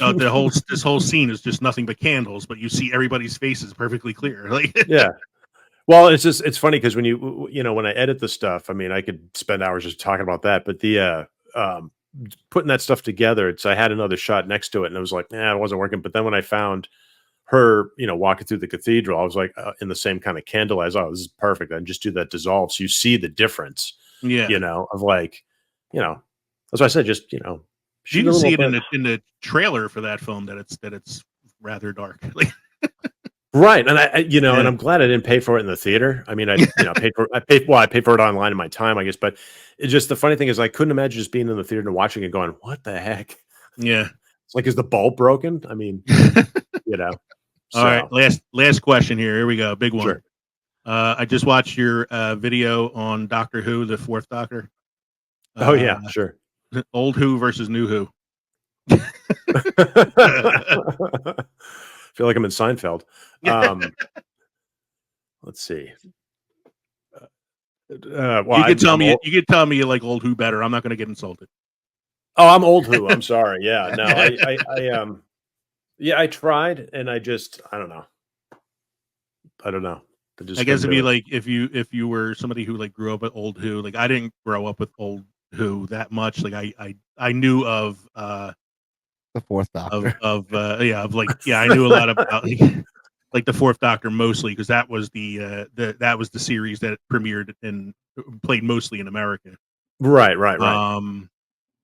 this whole scene is just nothing but candles, but you see everybody's faces perfectly clear. Like Yeah. Well, it's funny because when when I edit the stuff, I mean, I could spend hours just talking about that, but the putting that stuff together, I had another shot next to it, and I was like, it wasn't working. But then when I found her, walking through the cathedral, I was like, in the same kind of candle as, this is perfect. I just do that dissolve, so you see the difference. yeah, Of like, that's why I said just you shoot can a see little it in the trailer for that film that it's rather dark. Like, right, and I and Yeah. I'm glad I didn't pay for it in the theater. I mean, I paid for it online in my time, I guess. But it's just the funny thing is I couldn't imagine just being in the theater and watching it, going, "What the heck?" yeah. It's like, is the bulb broken? I mean, All right, So last question here. Here we go, big one. sure. I just watched your video on Doctor Who, the Fourth Doctor. Oh yeah, sure. Old Who versus New Who. Feel like I'm in Seinfeld. Let's see. Well, You could tell me you like Old Who better. I'm not going to get insulted. Oh, I'm Old Who. I'm sorry. Yeah, no, I tried, and I don't know. I guess if you were somebody who like grew up with Old Who, like I didn't grow up with Old Who that much. Like I knew of The Fourth Doctor. I knew a lot about like the Fourth Doctor mostly because that was that was the series that premiered and played mostly in America. Right.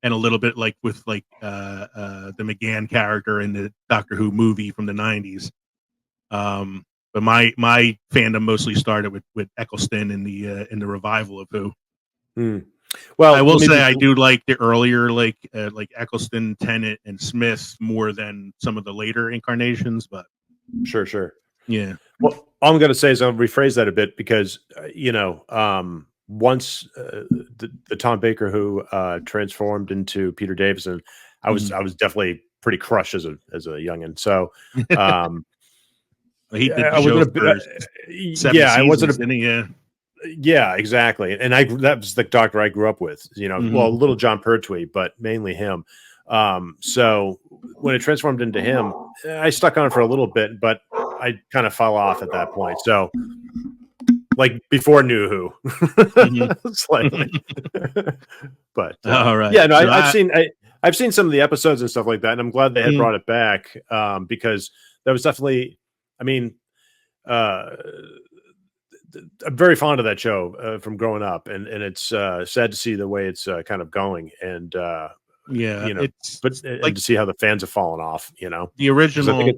And a little bit like with the McGann character in the Doctor Who movie from the 90s. But my fandom mostly started with Eccleston in the revival of Who. Well, I will say I do like the earlier like Eccleston, Tennant, and Smith more than some of the later incarnations. But sure. Yeah. Well, all I'm going to say is I'll rephrase that a bit because once the Tom Baker who transformed into Peter Davison, I was definitely pretty crushed as a youngin. So he did the show for 7 seasons, didn't he? Yeah, exactly. And that was the doctor I grew up with, well, little John Pertwee, but mainly him. So when it transformed into him, I stuck on for a little bit, but I kind of fell off at that point. So like before New Who, slightly. But all right. Yeah, no, So I've seen some of the episodes and stuff like that, and I'm glad they had brought it back because that was definitely, I mean, I'm very fond of that show from growing up, and it's sad to see the way it's kind of going, and it's to see how the fans have fallen off. The original,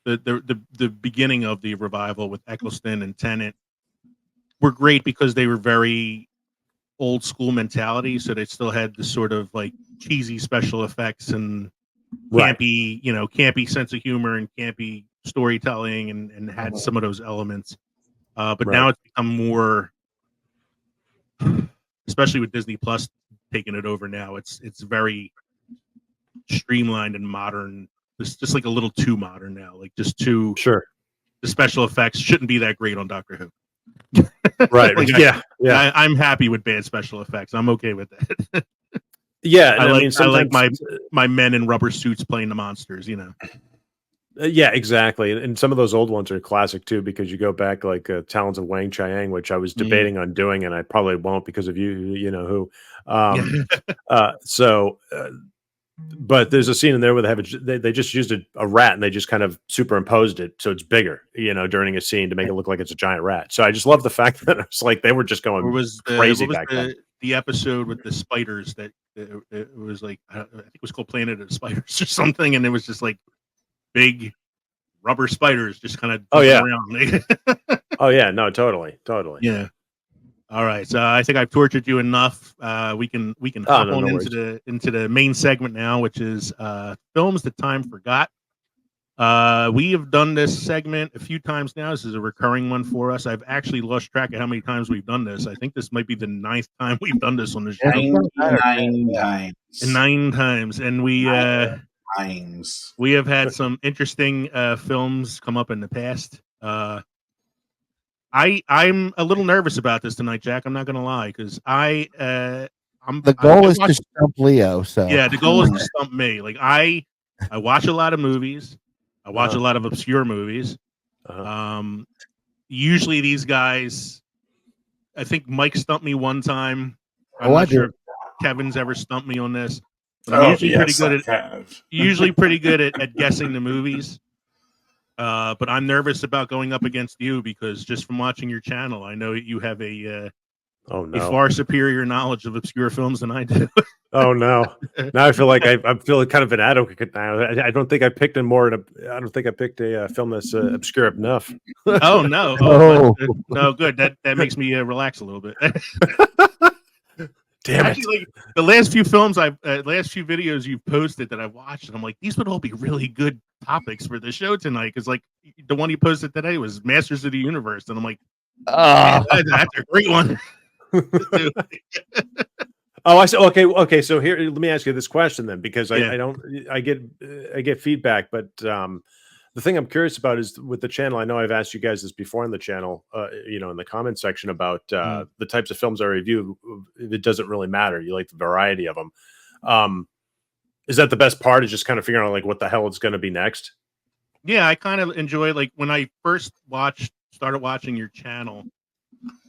the beginning of the revival with Eccleston and Tennant were great because they were very old school mentality, so they still had this sort of like cheesy special effects and campy sense of humor and campy storytelling, and had some of those elements. But now it's become more, especially with Disney Plus taking it over now. It's very streamlined and modern. It's just like a little too modern now. Like just too sure. The special effects shouldn't be that great on Doctor Who. Right. Like yeah. I'm happy with bad special effects. I'm okay with that. Yeah. I like my men in rubber suits playing the monsters. Yeah, exactly. And some of those old ones are classic too, because you go back like Talons of Wang Chiang, which I was debating on doing, and I probably won't because of you know who. But there's a scene in there where they just used a rat and they just kind of superimposed it so it's bigger, during a scene to make it look like it's a giant rat. So I just love the fact that it's like they were just going crazy back then. The episode with the spiders that it was like I think it was called Planet of the Spiders or something, and it was just like big rubber spiders just kind of around. Oh yeah, no, totally. Yeah. All right, so I think I've tortured you enough. We can hop on into the main segment now, which is films that time forgot. We have done this segment a few times now. This is a recurring one for us. I've actually lost track of how many times we've done this. I think this might be the 9th time we've done this on the show. 99 times. 9 times, and we Times. we have had some interesting films come up in the past. I'm a little nervous about this tonight, Jack. I'm not going to lie, because The goal is to stump Leo. So yeah, the goal is to stump me. Like I watch a lot of movies. I watch a lot of obscure movies. Usually these guys, I think Mike stumped me one time. I'm not sure if Kevin's ever stumped me on this. But I'm usually pretty good at guessing the movies. But I'm nervous about going up against you because just from watching your channel, I know you have a far superior knowledge of obscure films than I do. Oh no! Now I feel like I'm feeling kind of an advocate now. I don't think I picked I don't think I picked a film that's obscure enough. Oh no! No, good. That makes me relax a little bit. Damn Actually, like, the last few films last few videos you've posted that I've watched, and I'm like, these would all be really good topics for the show tonight. Because like the one you posted today was Masters of the Universe, and I'm like, that's a great one. Oh, I see. Okay. So here, let me ask you this question then, because I get feedback, but the thing I'm curious about is with the channel. I know I've asked you guys this before in the channel, in the comment section about the types of films I review. It doesn't really matter. You like the variety of them. Is that the best part? Is just kind of figuring out like what the hell it's going to be next? Yeah, I kind of enjoy like when I first started watching your channel.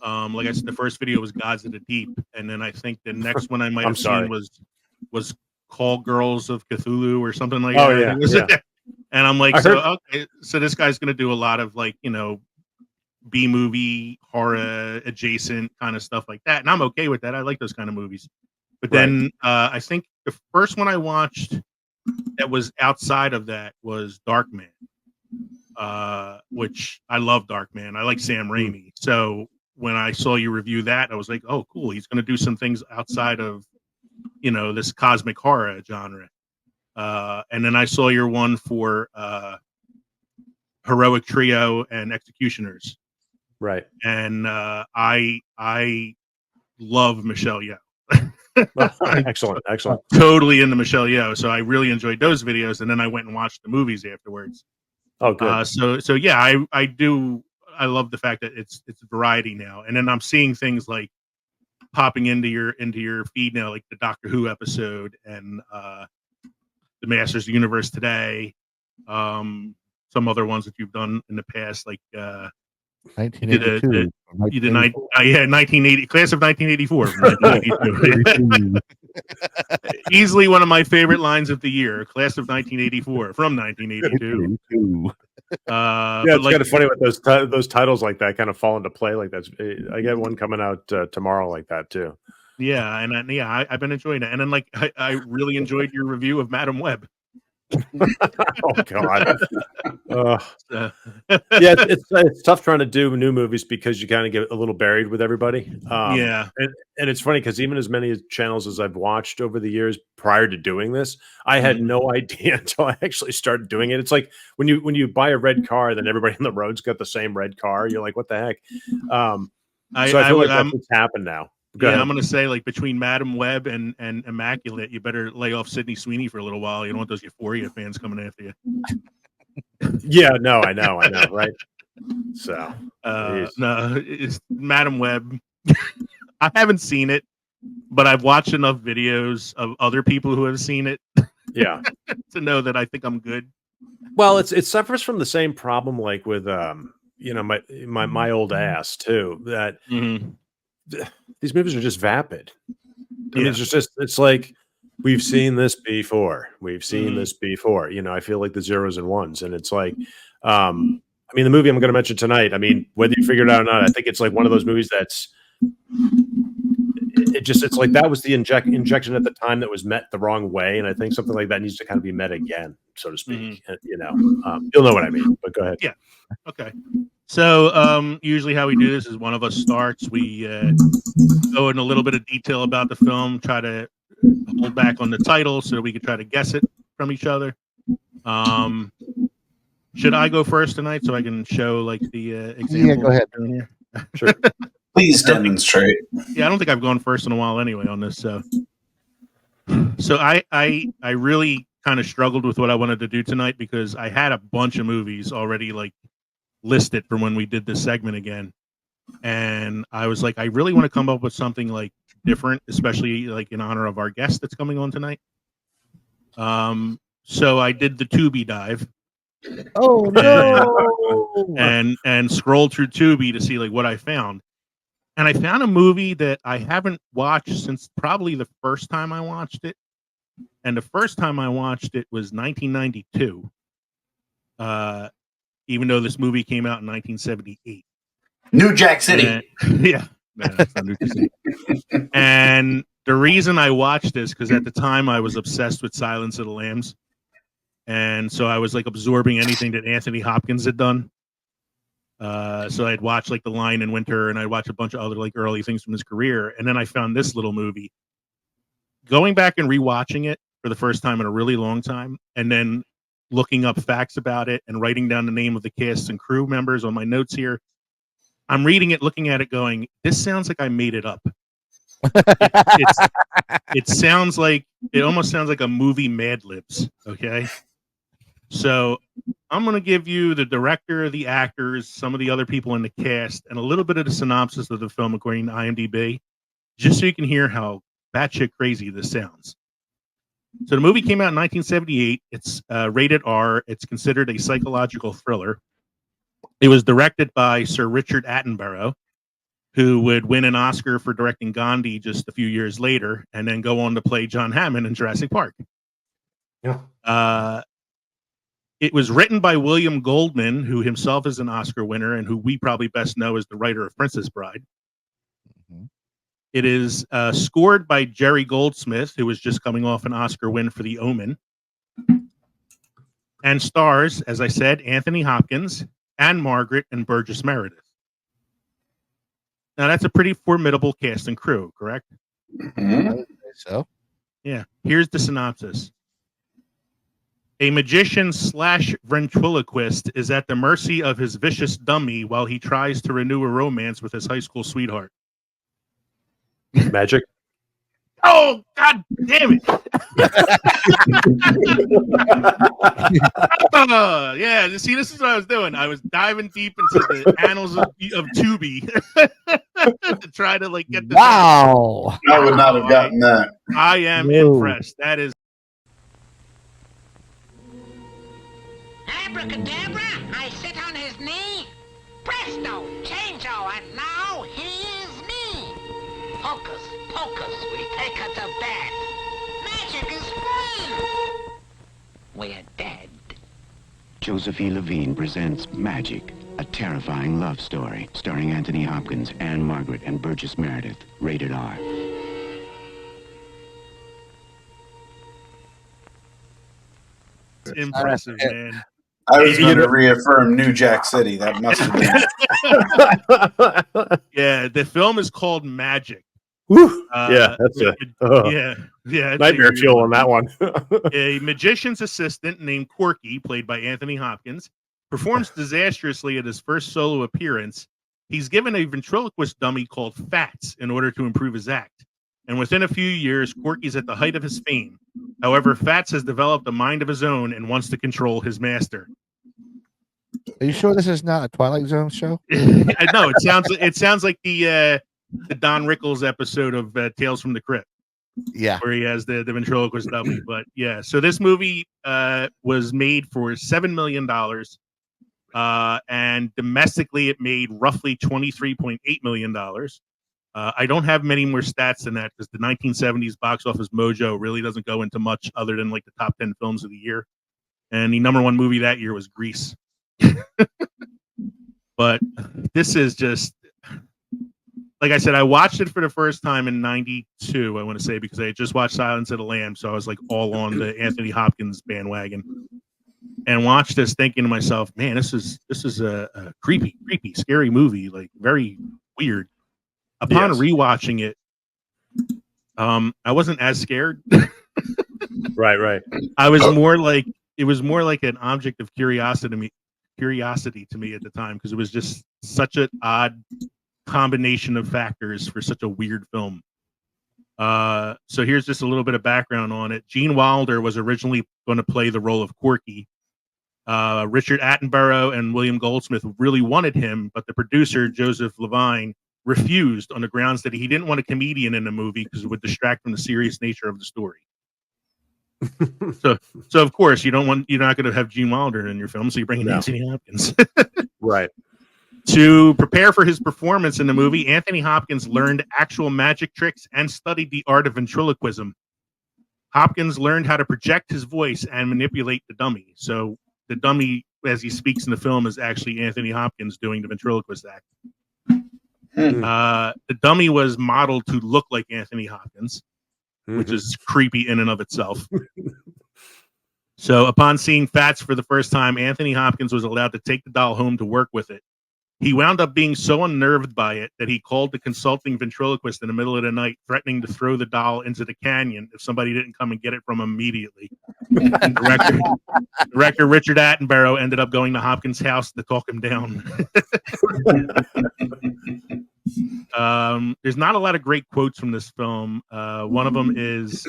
Like I said, the first video was Gods of the Deep, and then I think the next one I might have seen was Call Girls of Cthulhu or something like that. Yeah. And I'm like, okay, so this guy's going to do a lot of like, B movie horror adjacent kind of stuff like that, and I'm okay with that. I like those kind of movies. But then I think the first one I watched that was outside of that was Darkman, which I love Darkman. I like Sam Raimi, so when I saw you review that, I was like, oh, cool. He's going to do some things outside of, this cosmic horror genre. And then I saw your one for Heroic Trio and Executioners. Right. And I love Michelle Yeoh. Excellent. Totally into Michelle Yeoh. So I really enjoyed those videos. And then I went and watched the movies afterwards. Oh, good. So yeah, I do. I love the fact that it's variety now, and then I'm seeing things like popping into your feed now, like the Doctor Who episode and the Masters of the Universe today. Some other ones that you've done in the past, like 1982. You did 1980 class of 1984. From 1982. Easily one of my favorite lines of the year. Class of 1984 from 1982. It's kind of funny with those titles like that kind of fall into play like that. I get one coming out tomorrow like that too. Yeah, and I've been enjoying it. And then like I really enjoyed your review of Madam Web. Oh God. It's tough trying to do new movies because you kind of get a little buried with everybody. And it's funny because even as many channels as I've watched over the years prior to doing this, I had no idea until I actually started doing it. It's like when you buy a red car, then everybody on the road's got the same red car. You're like, what the heck? So I feel like that's what's happened now. I'm going to say, like, between Madam Web and Immaculate, you better lay off Sydney Sweeney for a little while. You don't want those Euphoria fans coming after you. Yeah, no, I know, right? So, no, it's Madam Web. I haven't seen it, but I've watched enough videos of other people who have seen it. Yeah, to know that I think I'm good. Well, it suffers from the same problem, like with my old ass too. That. These movies are just vapid. I mean, it's like we've seen this before. This before. I feel like the zeros and ones, and it's like, I mean, the movie I'm going to mention tonight. I mean, whether you figure it out or not, I think it's like one of those movies that's. It's like that was the injection at the time that was met the wrong way, and I think something like that needs to kind of be met again, so to speak. You'll know what I mean. But go ahead. Yeah. Okay. So usually how we do this is one of us starts. We go in a little bit of detail about the film, try to hold back on the title so we can try to guess it from each other. Should I go first tonight so I can show like the example? Yeah, go ahead. Here? Sure. Please demonstrate. Yeah, I don't think I've gone first in a while anyway on this. So I really kind of struggled with what I wanted to do tonight because I had a bunch of movies already like listed from when we did this segment again, and I was like, I really want to come up with something like different, especially like in honor of our guest that's coming on tonight. So I did the Tubi dive. Oh no! and scrolled through Tubi to see like what I found. And I found a movie that I haven't watched since probably the first time I watched it. And the first time I watched it was 1992. Even though this movie came out in 1978. New Jack City. Yeah. No, it's not New Jack City. And the reason I watched this, because at the time I was obsessed with Silence of the Lambs. And so I was like absorbing anything that Anthony Hopkins had done. So I'd watch like The Lion in Winter, and I'd watch a bunch of other like early things from his career. And then I found this little movie. Going back and rewatching it for the first time in a really long time, and then looking up facts about it and writing down the name of the cast and crew members on my notes here. I'm reading it, looking at it, going, this sounds like I made it up. It sounds like, it almost sounds like a movie Mad Libs. Okay. So I'm going to give you the director, the actors, some of the other people in the cast, and a little bit of the synopsis of the film according to IMDb, just so you can hear how batshit crazy this sounds. So the movie came out in 1978. It's rated R. It's considered a psychological thriller. It was directed by Sir Richard Attenborough, who would win an Oscar for directing Gandhi just a few years later, and then go on to play John Hammond in Jurassic Park. Yeah. It was written by William Goldman, who himself is an Oscar winner and who we probably best know as the writer of Princess Bride. Mm-hmm. It is scored by Jerry Goldsmith, who was just coming off an Oscar win for The Omen. And stars, as I said, Anthony Hopkins, Anne Margaret, and Burgess Meredith. Now, that's a pretty formidable cast and crew, correct? Mm-hmm. I would say so. Yeah. Here's the synopsis. A magician / ventriloquist is at the mercy of his vicious dummy while he tries to renew a romance with his high school sweetheart. Magic. Oh, God damn it. Yeah, see, this is what I was doing. I was diving deep into the annals of Tubi to try to like get this. Wow. I would not have gotten that. I am Whoa. impressed. That is. Abracadabra, I sit on his knee. Presto, changeo, and now he is me. Hocus pocus, we take her to bed. Magic is free. We're dead. Josephine Levine presents Magic, a terrifying love story starring Anthony Hopkins, Anne Margaret, and Burgess Meredith. Rated R. Impressive, man. I was going to reaffirm New Jack City. That must have been. Yeah, the film is called Magic. Yeah, that's yeah, nightmare fuel on that one. A magician's assistant named Corky, played by Anthony Hopkins, performs disastrously at his first solo appearance. He's given a ventriloquist dummy called Fats in order to improve his act. And within a few years, Corky's at the height of his fame. However, Fats has developed a mind of his own and wants to control his master. Are you sure this is not a Twilight Zone show? No, it sounds like the Don Rickles episode of Tales from the Crypt. Yeah, where he has the ventriloquist dummy. But yeah, so this movie was made for $7 million, and domestically it made roughly $23.8 million. I don't have many more stats than that because the 1970s box office mojo really doesn't go into much other than like the top 10 films of the year. And the number one movie that year was Grease. But this is just, like I said, I watched it for the first time in 92, I want to say, because I had just watched Silence of the Lambs. So I was like all on the Anthony Hopkins bandwagon and watched this thinking to myself, man, this is a creepy, scary movie, like very weird. Upon rewatching it, I wasn't as scared. Right. I was more like, it was more like an object of curiosity curiosity to me at the time because it was just such an odd combination of factors for such a weird film. So here's just a little bit of background on it. Gene Wilder was originally going to play the role of Corky. Richard Attenborough and William Goldsmith really wanted him, but the producer, Joseph Levine, refused on the grounds that he didn't want a comedian in the movie because it would distract from the serious nature of the story. So of course you're not going to have Gene Wilder in your film, so you bring in Anthony Hopkins. Right. To prepare for his performance in the movie, Anthony Hopkins learned actual magic tricks and studied the art of ventriloquism. Hopkins learned how to project his voice and manipulate the dummy. So the dummy, as he speaks in the film, is actually Anthony Hopkins doing the ventriloquist act. The dummy was modeled to look like Anthony Hopkins, which is creepy in and of itself. So upon seeing Fats for the first time, Anthony Hopkins was allowed to take the doll home to work with it. He wound up being so unnerved by it that he called the consulting ventriloquist in the middle of the night, threatening to throw the doll into the canyon if somebody didn't come and get it from him immediately. Director Richard Attenborough ended up going to Hopkins' house to talk him down. There's not a lot of great quotes from this film. One of them is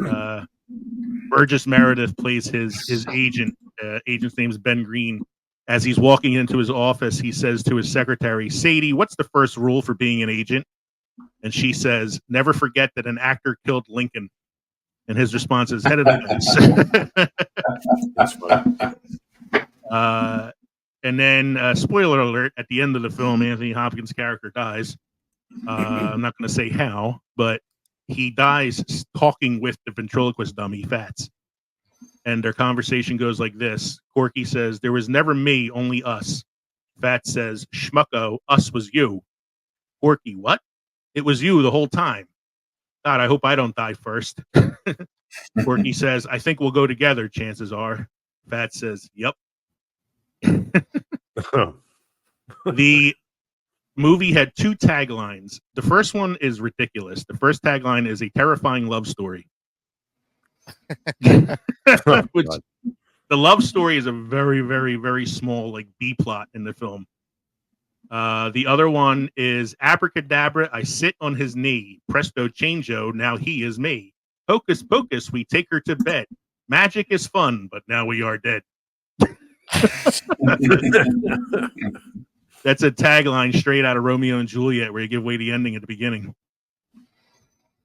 Burgess Meredith plays his agent. Agent's name is Ben Green. As he's walking into his office, he says to his secretary, "Sadie, what's the first rule for being an agent?" And she says, "Never forget that an actor killed Lincoln." And his response is, "Head of the That's funny. And then, spoiler alert, at the end of the film, Anthony Hopkins' character dies. I'm not going to say how, but he dies talking with the ventriloquist dummy, Fats. And their conversation goes like this. Corky says, "There was never me, only us." Fats says, "Schmucko, us was you." Corky, "What? It was you the whole time. God, I hope I don't die first." Corky says, "I think we'll go together, chances are." Fats says, "Yep." The movie had two taglines. The first one is ridiculous. The first tagline is "A terrifying love story." Which, the love story is a very, very, very small like B plot in the film. The other one is "Abracadabra, I sit on his knee. Presto changeo, now he is me. Hocus pocus, we take her to bed. Magic is fun, but now we are dead." That's a tagline straight out of Romeo and Juliet, where you give away the ending at the beginning.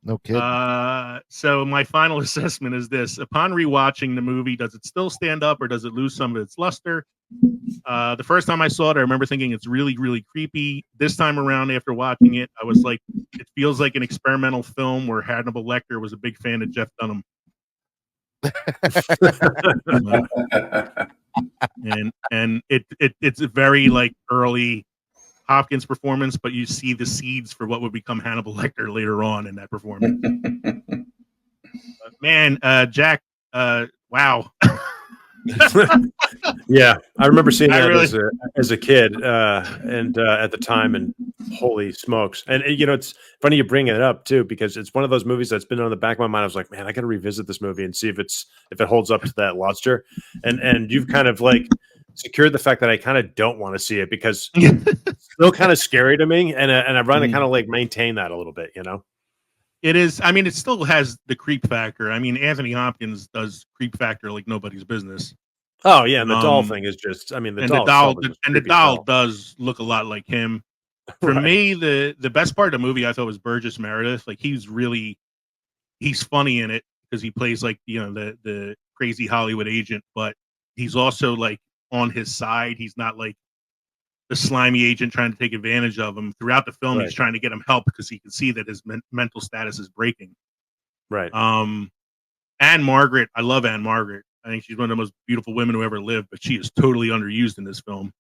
No kidding. So my final assessment is this. Upon rewatching the movie, does it still stand up or does it lose some of its luster? The first time I saw it, I remember thinking it's really, really creepy. This time around, after watching it, I was like, it feels like an experimental film where Hannibal Lecter was a big fan of Jeff Dunham. and it's a very like early Hopkins performance, but you see the seeds for what would become Hannibal Lecter later on in that performance. Man, Jack, wow. Yeah, I remember seeing that as a kid, and at the time, and holy smokes! And you know, it's funny you bring it up too, because it's one of those movies that's been on the back of my mind. I was like, man, I got to revisit this movie and see if it holds up to that luster. And you've kind of like secured the fact that I kind of don't want to see it because it's still kind of scary to me, and I'm trying to kind of like maintain that a little bit, you know. It is. I mean, it still has the creep factor. I mean, Anthony Hopkins does creep factor like nobody's business. Oh yeah, and the doll thing is just. I mean, the doll does look a lot like him. For me, the best part of the movie I thought was Burgess Meredith. Like he's funny in it because he plays like the crazy Hollywood agent, but he's also like on his side. He's not like the slimy agent trying to take advantage of him. Throughout the film, he's trying to get him help because he can see that his mental status is breaking. Right. Anne Margaret, I love Anne Margaret. I think she's one of the most beautiful women who ever lived, but she is totally underused in this film.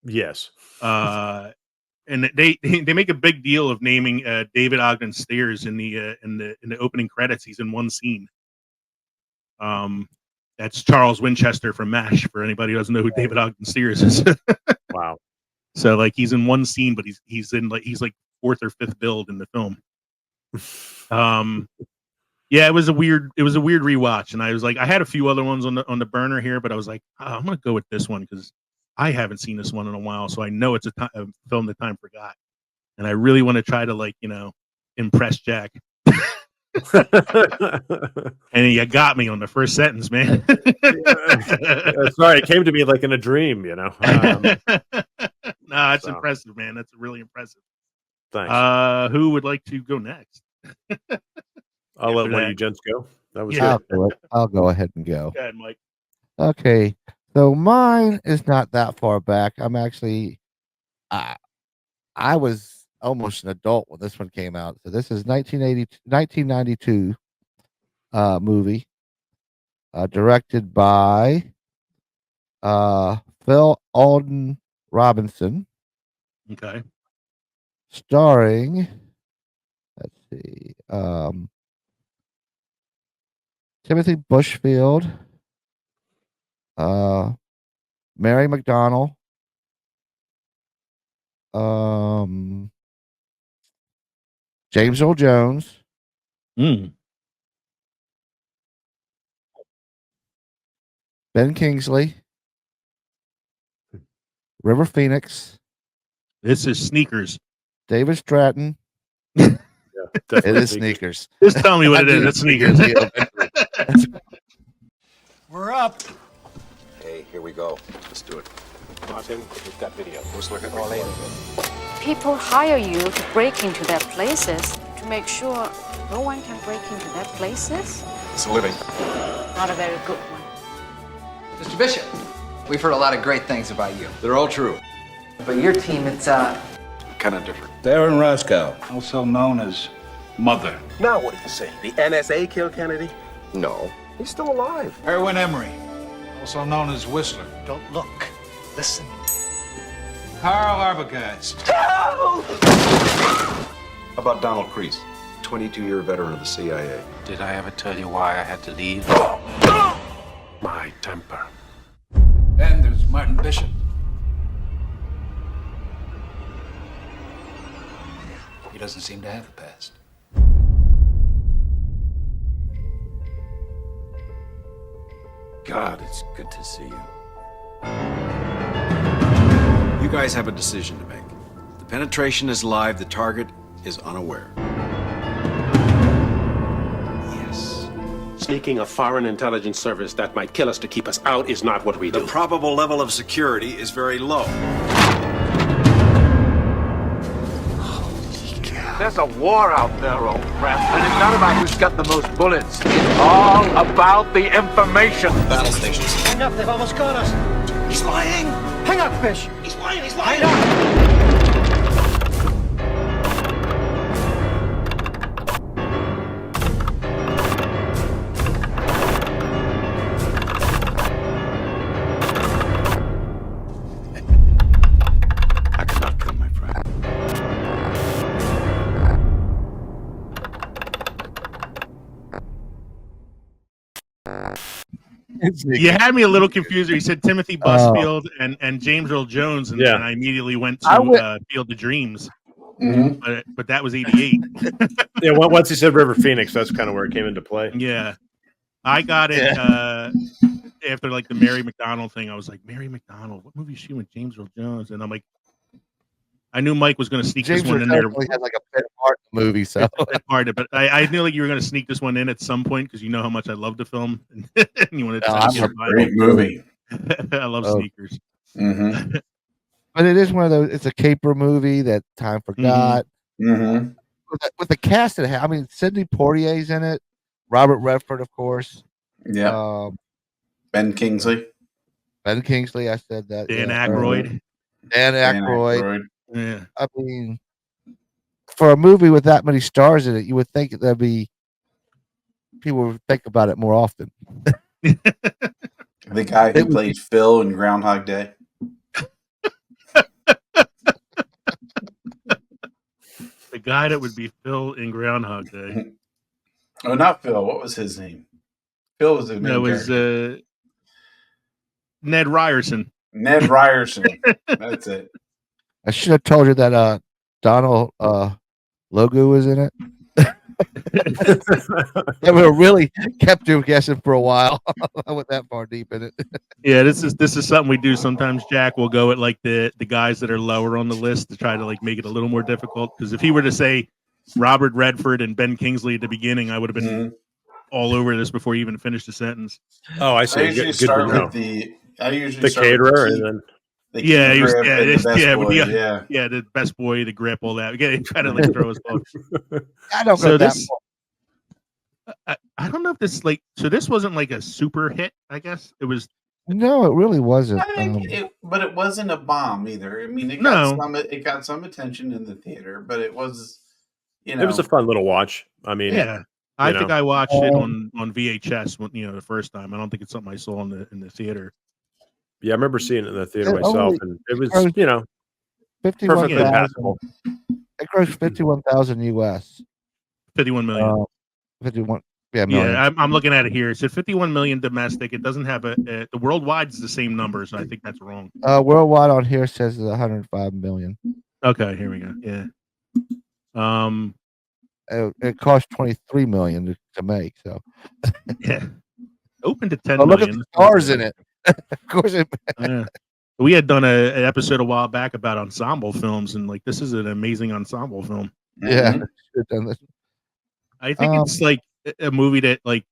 Yes. And they make a big deal of naming David Ogden Stiers in the opening credits. He's in one scene. That's Charles Winchester from MASH. For anybody who doesn't know who David Ogden Stiers is. Wow. So like he's in one scene, but he's like fourth or fifth build in the film. Yeah, it was a weird rewatch, and I was like, I had a few other ones on the burner here, but I was like, I'm gonna go with this one because I haven't seen this one in a while, so I know it's a film that time forgot, and I really want to try to impress Jack. And you got me on the first sentence, man. Sorry, it came to me like in a dream, No, it's impressive, man. That's really impressive. Thanks. Who would like to go next? I'll let one of you gents go. That was I'll go ahead and go. Go ahead, Mike. Okay, so mine is not that far back. I'm actually, I was almost an adult when this one came out. So this is 1992 movie, directed by Phil Alden Robinson. Okay. Starring, let's see, Timothy Bushfield, Mary McDonnell, James Earl Jones, Ben Kingsley, River Phoenix. This is Sneakers. David Stratton. Yeah, it is Sneakers. Just tell me what it is. It's Sneakers. We're up. Hey, here we go. Let's do it. Martin, we've got video. Let's look at all in. People hire you to break into their places to make sure no one can break into their places. It's a living. Not a very good one. Mr. Bishop, we've heard a lot of great things about you. They're all true. But your team, it's kind of different. Darren Roscoe, also known as Mother. Now what do you say? The NSA killed Kennedy? No, he's still alive. Erwin Emery, also known as Whistler. Don't look. Listen. Carl Arbogast. How about Donald Crease, 22-year veteran of the CIA? Did I ever tell you why I had to leave? My temper. Then there's Martin Bishop. He doesn't seem to have a past. God, it's good to see you. You guys have a decision to make. The penetration is live, the target is unaware. Yes. Sneaking a foreign intelligence service that might kill us to keep us out is not what we do. The probable level of security is very low. There's a war out there, old friend, and it's not about who's got the most bullets. It's all about the information. Battle stations. Hang up, they've almost got us. He's lying! Hang up, Fish! He's lying, he's lying! Hang up! I cannot kill my friend. You had me a little confused. You said Timothy Busfield and James Earl Jones, and I immediately went to Field of Dreams. But that was 88. Yeah, once he said River Phoenix, that's kind of where it came into play. Yeah, I got it after like the Mary McDonnell thing. I was like, Mary McDonnell, what movie is she with James Earl Jones? And I'm like, I knew Mike was going to sneak James this one in Earl there. Jones had like a pet part in the movie, so Part of it, but I knew like you were going to sneak this one in at some point because you know how much I love the film, and you wanted to. It's a great movie. I love Sneakers. Mm-hmm. But it is one of those. It's a caper movie that time forgot. Mm-hmm. With the cast it had, I mean, Sidney Poitier's in it. Robert Redford, of course. Yeah. Ben Kingsley. Ben Kingsley. I said that. Dan Aykroyd. Dan Aykroyd. Yeah. I mean, for a movie with that many stars in it, you would think there'd be people would think about it more often. The guy who played Phil in Groundhog Day. The guy that would be Phil in Groundhog Day. Oh, not Phil. What was his name? Phil was the That was Ned Ryerson. Ned Ryerson. That's it. I should have told you that Donald Logu was in it. That would have really kept you guessing for a while. I went that far deep in it. Yeah, this is something we do sometimes, Jack. We'll go at like the guys that are lower on the list to try to like make it a little more difficult. Because if he were to say Robert Redford and Ben Kingsley at the beginning, I would have been all over this before you even finished the sentence. Oh, I I see. usually Good to start know. with The caterer, and then the key grip and the best boy. The best boy, the grip, all that. We got to kind of like throw us off. I don't So go that this, I don't know if this so this wasn't like a super hit. I guess it was. No, it really wasn't. I think but it wasn't a bomb either. I mean, it got some attention in the theater, but it was, it was a fun little watch. I mean, yeah, I think I watched it on VHS when, the first time. I don't think it's something I saw in the theater. Yeah, I remember seeing it in the theater myself, and it was, 51,000. perfectly passable. It grossed 51,000 US. 51 million. 51. Yeah, million. Yeah, I'm looking at it here. It said 51 million domestic. It doesn't have the worldwide is the same number, so I think that's wrong. Worldwide on here says 105 million. Okay, here we go. Yeah. It cost 23 million to make. So yeah, open to 10 look million. at the stars in it. Of course, we had done an episode a while back about ensemble films, and like this is an amazing ensemble film. Yeah, I think it's like a movie that like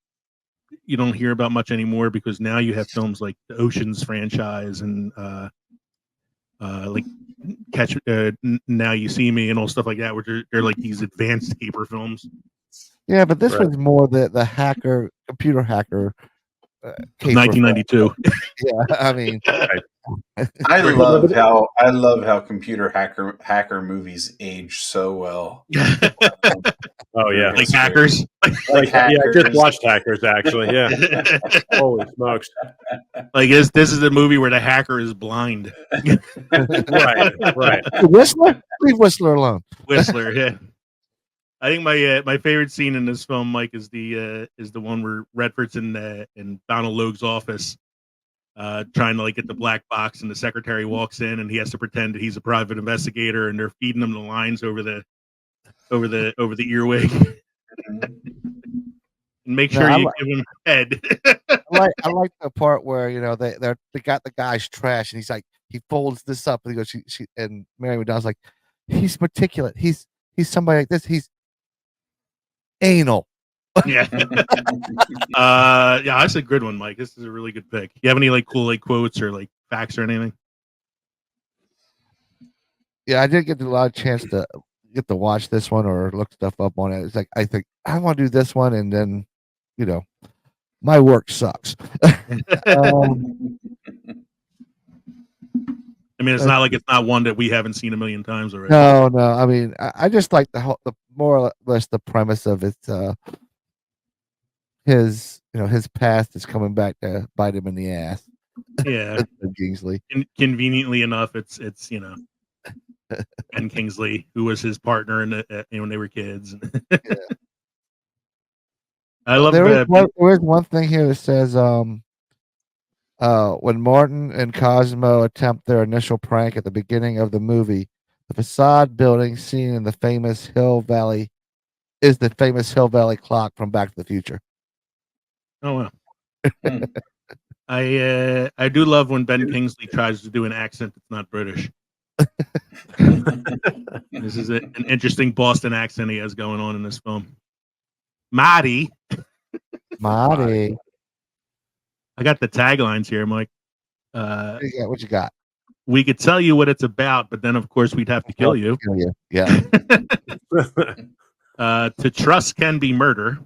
you don't hear about much anymore because now you have films like the Ocean's franchise and like Catch Now You See Me and all stuff like that, where they're like these advanced caper films. Yeah, but this was more the computer hacker. 1992. Yeah, I mean, I love how computer hacker movies age so well. Oh yeah, like Hackers. Yeah, I just watched Hackers actually. Yeah, holy smokes! Like this is a movie where the hacker is blind. right. Whistler, leave Whistler alone. Whistler, yeah. I think my favorite scene in this film, Mike, is the one where Redford's in Donald Logue's office, trying to like get the black box, and the secretary walks in, and he has to pretend that he's a private investigator, and they're feeding him the lines over the earwig. And make sure you give him head. I like the part where they got the guy's trash, and he's like he folds this up, and he goes she and Mary McDonald's like he's meticulous. He's somebody like this. He's anal. Yeah. Yeah, that's a good one, Mike. This is a really good pick. You have any like cool like quotes or like facts or anything? Yeah, I didn't get a lot of chance to get to watch this one or look stuff up on it. It's like I think I want to do this one, and then my work sucks. I mean, it's not like it's not one that we haven't seen a million times already. No. I mean, I just like the more or less the premise of it. His past is coming back to bite him in the ass. Yeah, Kingsley. Conveniently enough, it's Ben Kingsley, who was his partner when they were kids. Yeah. I love. There is one thing here that says when Martin and Cosmo attempt their initial prank at the beginning of the movie, the facade building seen in the famous Hill Valley is the famous Hill Valley clock from Back to the Future. Oh wow! I do love when Ben Kingsley tries to do an accent that's not British. This is an interesting Boston accent he has going on in this film. Marty. Marty. I got the taglines here, Mike. What you got? We could tell you what it's about, but then of course we'd have to kill you. Yeah. To trust can be murder.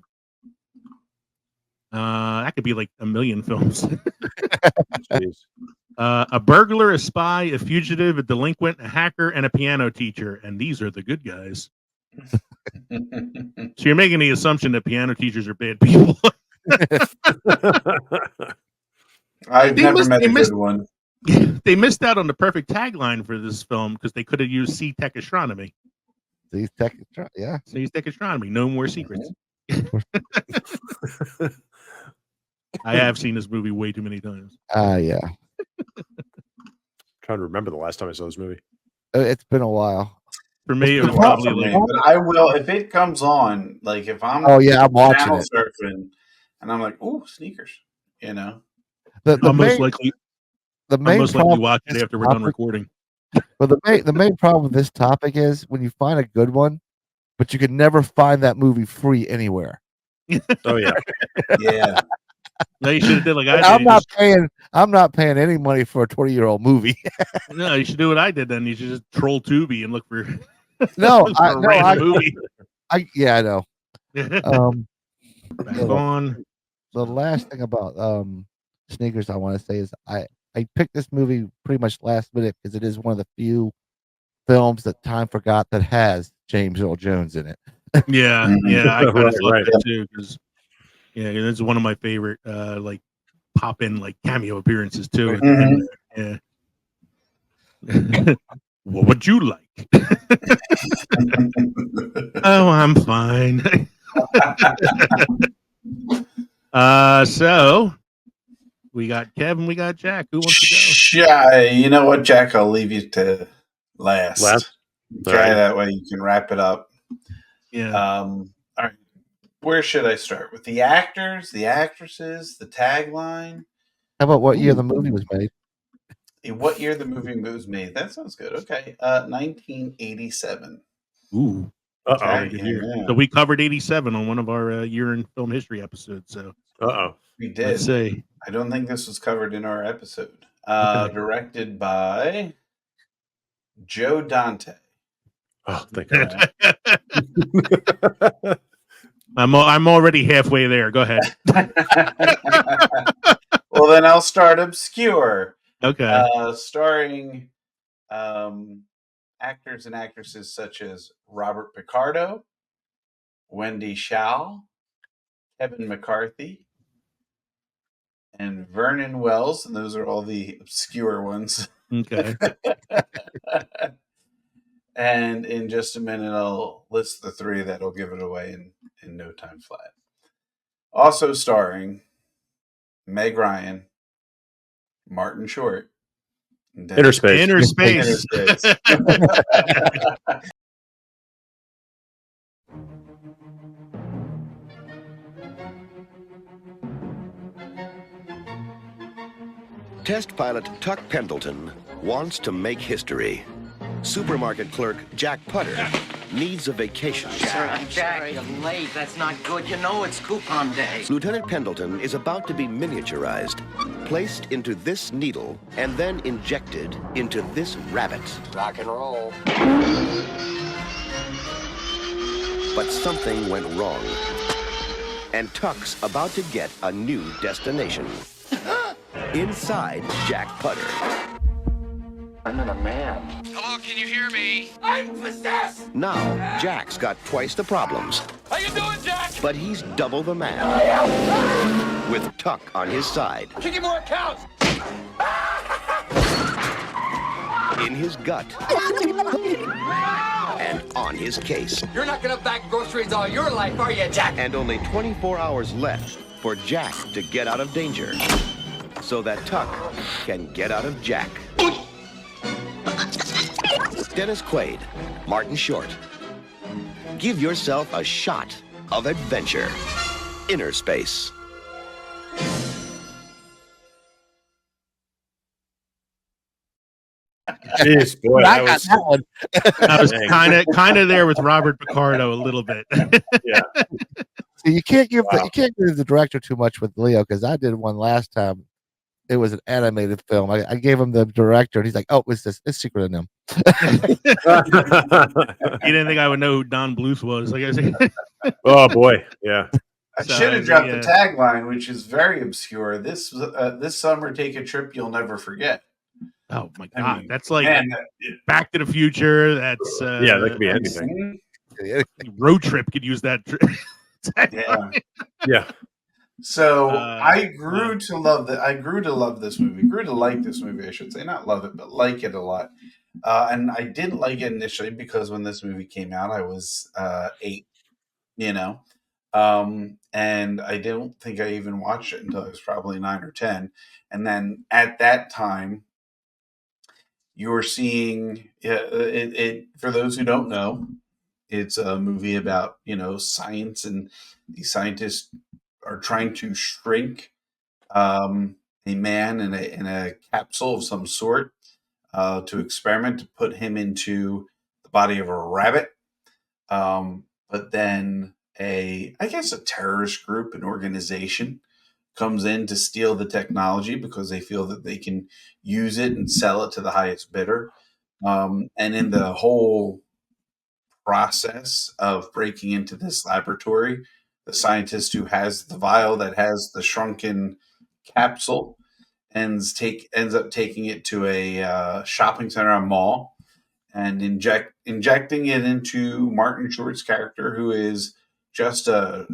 That could be like a million films. A burglar, a spy, a fugitive, a delinquent, a hacker, and a piano teacher. And these are the good guys. So you're making the assumption that piano teachers are bad people. I've never met a good one. They missed out on the perfect tagline for this film because they could have used C-Tech Astronomy. Yeah. C-Tech Astronomy. No more secrets. I have seen this movie way too many times. Yeah. Trying to remember the last time I saw this movie. It's been a while. For me, it was Well, probably for me, like. but I will if it comes on. Like if I'm Oh yeah, I'm watching channel it. surfing, and I'm like, "Ooh, sneakers," you know. The I'll most main likely problem watch with it this after we're done topic- recording. But the main problem with this topic is when you find a good one, but you can never find that movie free anywhere. Oh yeah. Yeah. No, you should have did like I did. I'm You not just- paying. I'm not paying any money for a 20-year-old movie. no, you should do what I did then. You should just troll Tubi and look for No, look for a random movie. I know. Back on. The last thing about sneakers I want to say is I picked this movie pretty much last minute because it is one of the few films that time forgot that has James Earl Jones in it. Yeah, yeah, I kind of thought Right. that too because it's one of my favorite like pop in like cameo appearances too. At the end there. Yeah. What would you like? Oh, I'm fine. So we got Kevin, we got Jack. Who wants to go? Yeah, you know what, Jack? I'll leave you to last. Okay, All right. that way you can wrap it up. Yeah. All right. Where should I start? With the actors, the actresses, the tagline? How about what year the movie was made? What year the movie was made? That sounds good. Okay. 1987. Ooh. Uh-oh. Very good year. Yeah. So we covered 87 on one of our year in film history episodes. So We did. Let's see. I don't think this was covered in our episode. Okay. Directed by Joe Dante. Oh, thank God. I'm already halfway there. Go ahead. Well, then I'll start obscure. Okay. Starring actors and actresses such as Robert Picardo, Wendy Schaal, Kevin McCarthy, and Vernon Wells, and those are all the obscure ones. Okay. And in just a minute, I'll list the three that'll give it away in no time flat. Also starring Meg Ryan, Martin Short, and Inner Space. Inner Space. Test pilot Tuck Pendleton wants to make history. Supermarket clerk Jack Putter needs a vacation. Jack, you're late. That's not good. You know it's coupon day. Lieutenant Pendleton is about to be miniaturized, placed into this needle, and then injected into this rabbit. Rock and roll. But something went wrong. And Tuck's about to get a new destination. Inside Jack Putter. I'm in a man. Hello, can you hear me? I'm possessed! Now, Jack's got twice the problems, How you doing, Jack? but he's double the man. With Tuck on his side, Kicking more accounts. in his gut, and on his case. You're not gonna bag groceries all your life, are you, Jack? And only 24 hours left for Jack to get out of danger, so that Tuck can get out of Jack. Dennis Quaid, Martin Short. Give yourself a shot of adventure. Inner Space. Jeez, boy, I got that one. I was kind of there with Robert Picardo a little bit. Yeah. See, you can't give the director too much with Leo because I did one last time. It was an animated film. I gave him the director, and he's like, "Oh, it's Secret of Nim." He didn't think I would know who Don Bluth was. Like I said. Oh boy, yeah. I should have dropped the tagline, which is very obscure. This summer, take a trip you'll never forget. Oh my God, that's like man, Back to the Future. That's yeah, that could be anything. Road Trip could use that. Yeah. Yeah. So I grew to love that. I grew to love this movie. Grew to like this movie, I should say. Not love it, but like it a lot. And I didn't like it initially because when this movie came out, I was 8. You know, and I don't think I even watched it until I was probably 9 or 10. And then at that time, you're seeing it. For those who don't know, it's a movie about science, and these scientists are trying to shrink a man in a capsule of some sort to experiment to put him into the body of a rabbit. But then I guess a terrorist group, an organization, comes in to steal the technology because they feel that they can use it and sell it to the highest bidder. And in the whole process of breaking into this laboratory, the scientist who has the vial that has the shrunken capsule ends up taking it to a shopping center, a mall, and injecting it into Martin Short's character, who is just a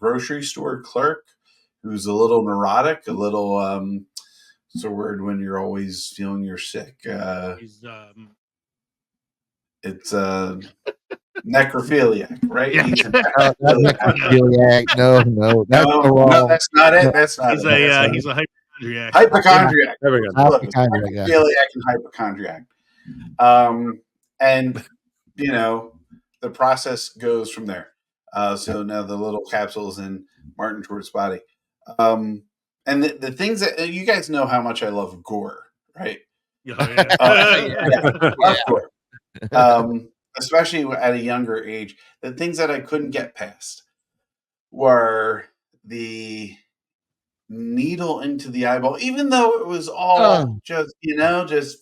grocery store clerk who's a little neurotic, a little what's the word when you're always feeling you're sick? It's necrophiliac, right? Yeah. He's a necrophiliac. No, that's the wrong. No, that's not it. That's not He's it. He's a hypochondriac. Hypochondriac. There we go. Hypochondriac, yeah. Necrophiliac and hypochondriac. And the process goes from there. So now the little capsules in Martin Short's body. And the things that you guys know how much I love gore, right? Love gore. Especially at a younger age. The things that I couldn't get past were the needle into the eyeball, even though it was all just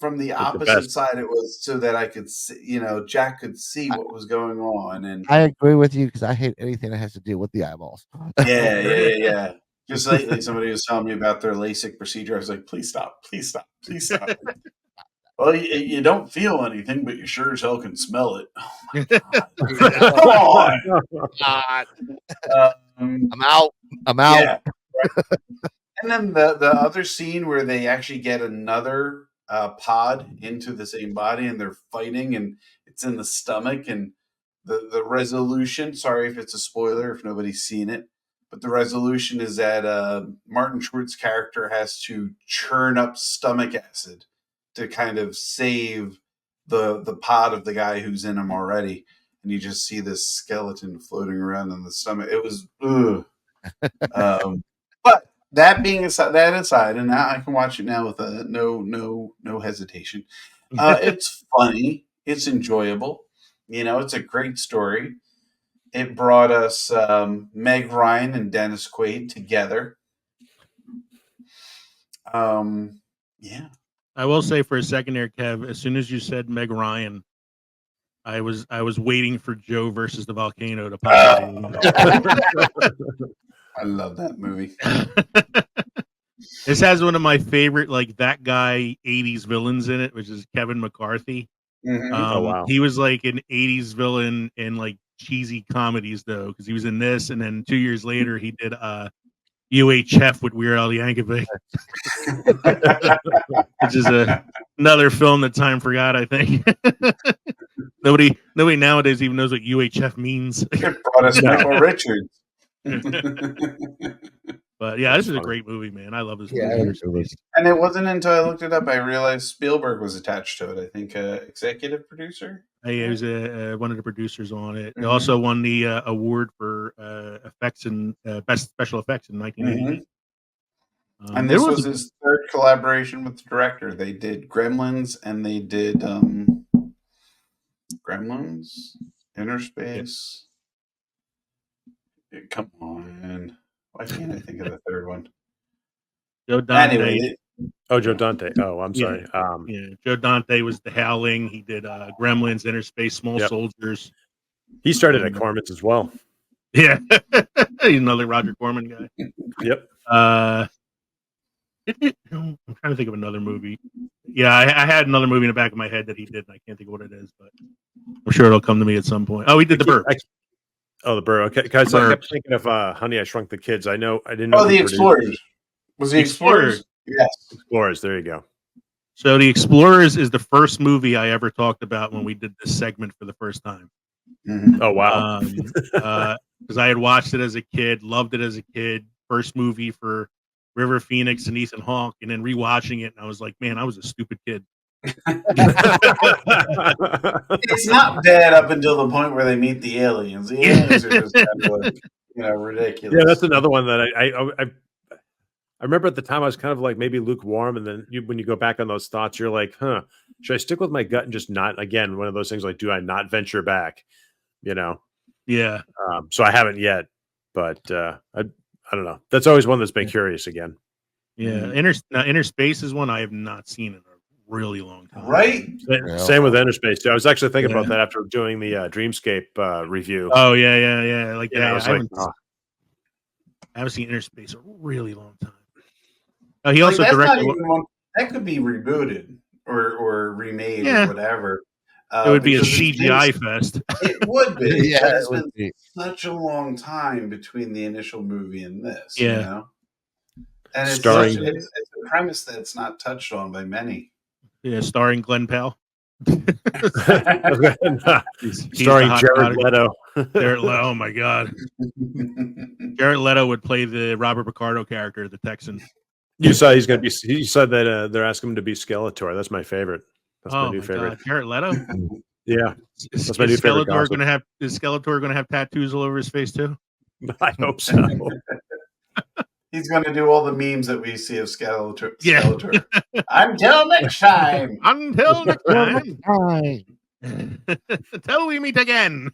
from the opposite side. It was so that I could see, Jack could see what was going on. And I agree with you because I hate anything that has to do with the eyeballs. Yeah. Just lately, somebody was telling me about their LASIK procedure. I was like, please stop. Well, you don't feel anything, but you sure as hell can smell it. Oh my God. Come on. I'm out. Yeah. Right. And then the other scene where they actually get another pod into the same body and they're fighting and it's in the stomach, and the resolution, sorry if it's a spoiler if nobody's seen it, but the resolution is that Martin Short's character has to churn up stomach acid to kind of save the pod of the guy who's in him already. And you just see this skeleton floating around in the stomach. It was, ugh. But that aside, and now I can watch it now with no hesitation. It's funny. It's enjoyable. It's a great story. It brought us Meg Ryan and Dennis Quaid together. Yeah. I will say for a second there, Kev, as soon as you said Meg Ryan, I was waiting for Joe versus the volcano to pop out. I love that movie. This has one of my favorite, like, that guy 80s villains in it, which is Kevin McCarthy. Mm-hmm. Oh, wow. He was like an 80s villain in like cheesy comedies, though, because he was in this, and then 2 years later he did UHF with Weird Al Yankovic, which is another film that time forgot, I think. Nobody nowadays even knows what UHF means. It brought us Michael Richards. But yeah, this is a great movie, man. I love this movie. And it wasn't until I looked it up I realized Spielberg was attached to it. I think executive producer. He was one of the producers on it. He also won the award for effects and best special effects in 1980. And this was his third collaboration with the director. They did Gremlins and they did Gremlins, Inner Space. Come on. Why can't I think of the third one? Joe Dante. Anyway, Joe Dante. Oh, I'm sorry. Joe Dante was The Howling. He did Gremlins, Inner Space, Small Soldiers. He started at Corman's as well. Yeah. He's another Roger Corman guy. Yep. I'm trying to think of another movie. Yeah, I had another movie in the back of my head that he did, and I can't think of what it is, but I'm sure it'll come to me at some point. Oh, he did The Burbs. The Burbs. Okay, guys, I kept thinking of Honey, I Shrunk the Kids. I didn't know. Oh, The Explorers. Was The Explorers? Yes. Explorers. There you go. So The Explorers is the first movie I ever talked about when we did this segment for the first time. Mm-hmm. Oh, wow. Because I had watched it as a kid, loved it as a kid. First movie for River Phoenix and Ethan Hawke, and then rewatching it, and I was like, man, I was a stupid kid. It's not bad up until the point where they meet the aliens. The aliens are just kind of like, ridiculous. Yeah, that's another one that I remember at the time I was kind of like maybe lukewarm, and then when you go back on those thoughts, you're like, should I stick with my gut and just not, again, one of those things like, do I not venture back? Yeah. So I haven't yet, but I don't know. That's always one that's been curious again. Yeah, Inner Space is one I have not seen in a really long time. Right? Same with Inner Space too. I was actually thinking about that after doing the Dreamscape review. Oh yeah. Like I was like, I haven't seen Inner Space a really long time. He also directed. That could be rebooted or remade or whatever. It would be a CGI fest. It would be. Yeah, It's been such a long time between the initial movie and this. Yeah. And it's Starring- it's a premise that's not touched on by many. Yeah, starring Glenn Powell. Starring Jared Leto. Jared Leto. Oh my God. Jared Leto would play the Robert Picardo character, the Texan. You saw he's going to be. He said that they're asking him to be Skeletor. That's my favorite. That's my new favorite. God. Jared Leto. Yeah, that's my new favorite. Is Skeletor going to have tattoos all over his face too? I hope so. He's going to do all the memes that we see of Skeletor. Yeah. Skeletor. Until next time. Until next time. Hi. Till we meet again.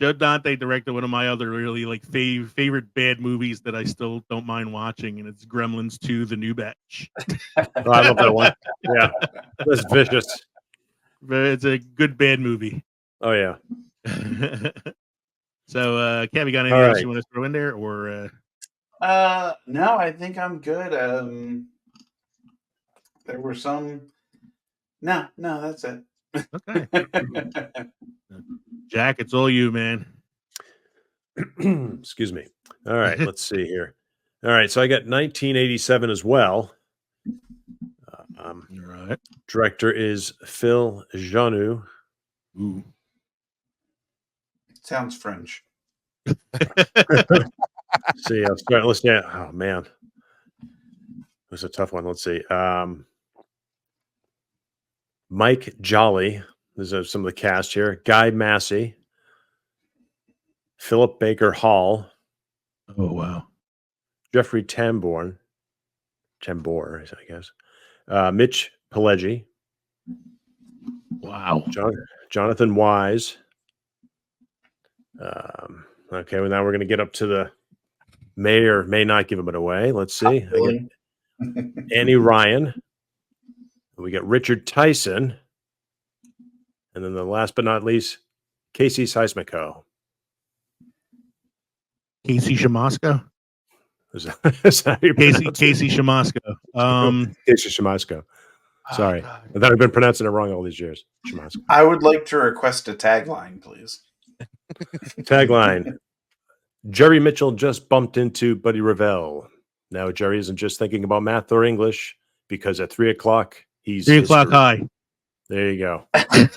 Joe Dante directed one of my other really favorite bad movies that I still don't mind watching, and it's Gremlins 2: The New Batch. I love that one. Yeah, that's vicious. But it's a good bad movie. Oh yeah. So, Kev, you got anything else you want to throw in there, or? No, I think I'm good. There were some. No, that's it. Okay. Jack, it's all you, man. Excuse me. All right, let's see here. All right, so I got 1987 as well. All right. Director is Phil Janu. Ooh. Sounds French. See, I'll start listening. Oh man, that's a tough one. Let's see. Mike Jolly. These are some of the cast here. Guy Massey. Philip Baker Hall. Oh wow. Jeffrey Tambor, I guess. Mitch Pileggi. Wow. Jonathan Wise. Okay, well, now we're going to get up to the may or may not give it away. Let's see. Annie Ryan. We got Richard Tyson. And then the last but not least, Casey Seismico. Casey Shamasco? Is that your Casey Shamasco. Casey Shamasco. Sorry. I thought I've been pronouncing it wrong all these years. Shamasco. I would like to request a tagline, please. Tagline. Jerry Mitchell just bumped into Buddy Revell. Now Jerry isn't just thinking about math or English, because at 3 o'clock, he's 3 o'clock high. There you go. I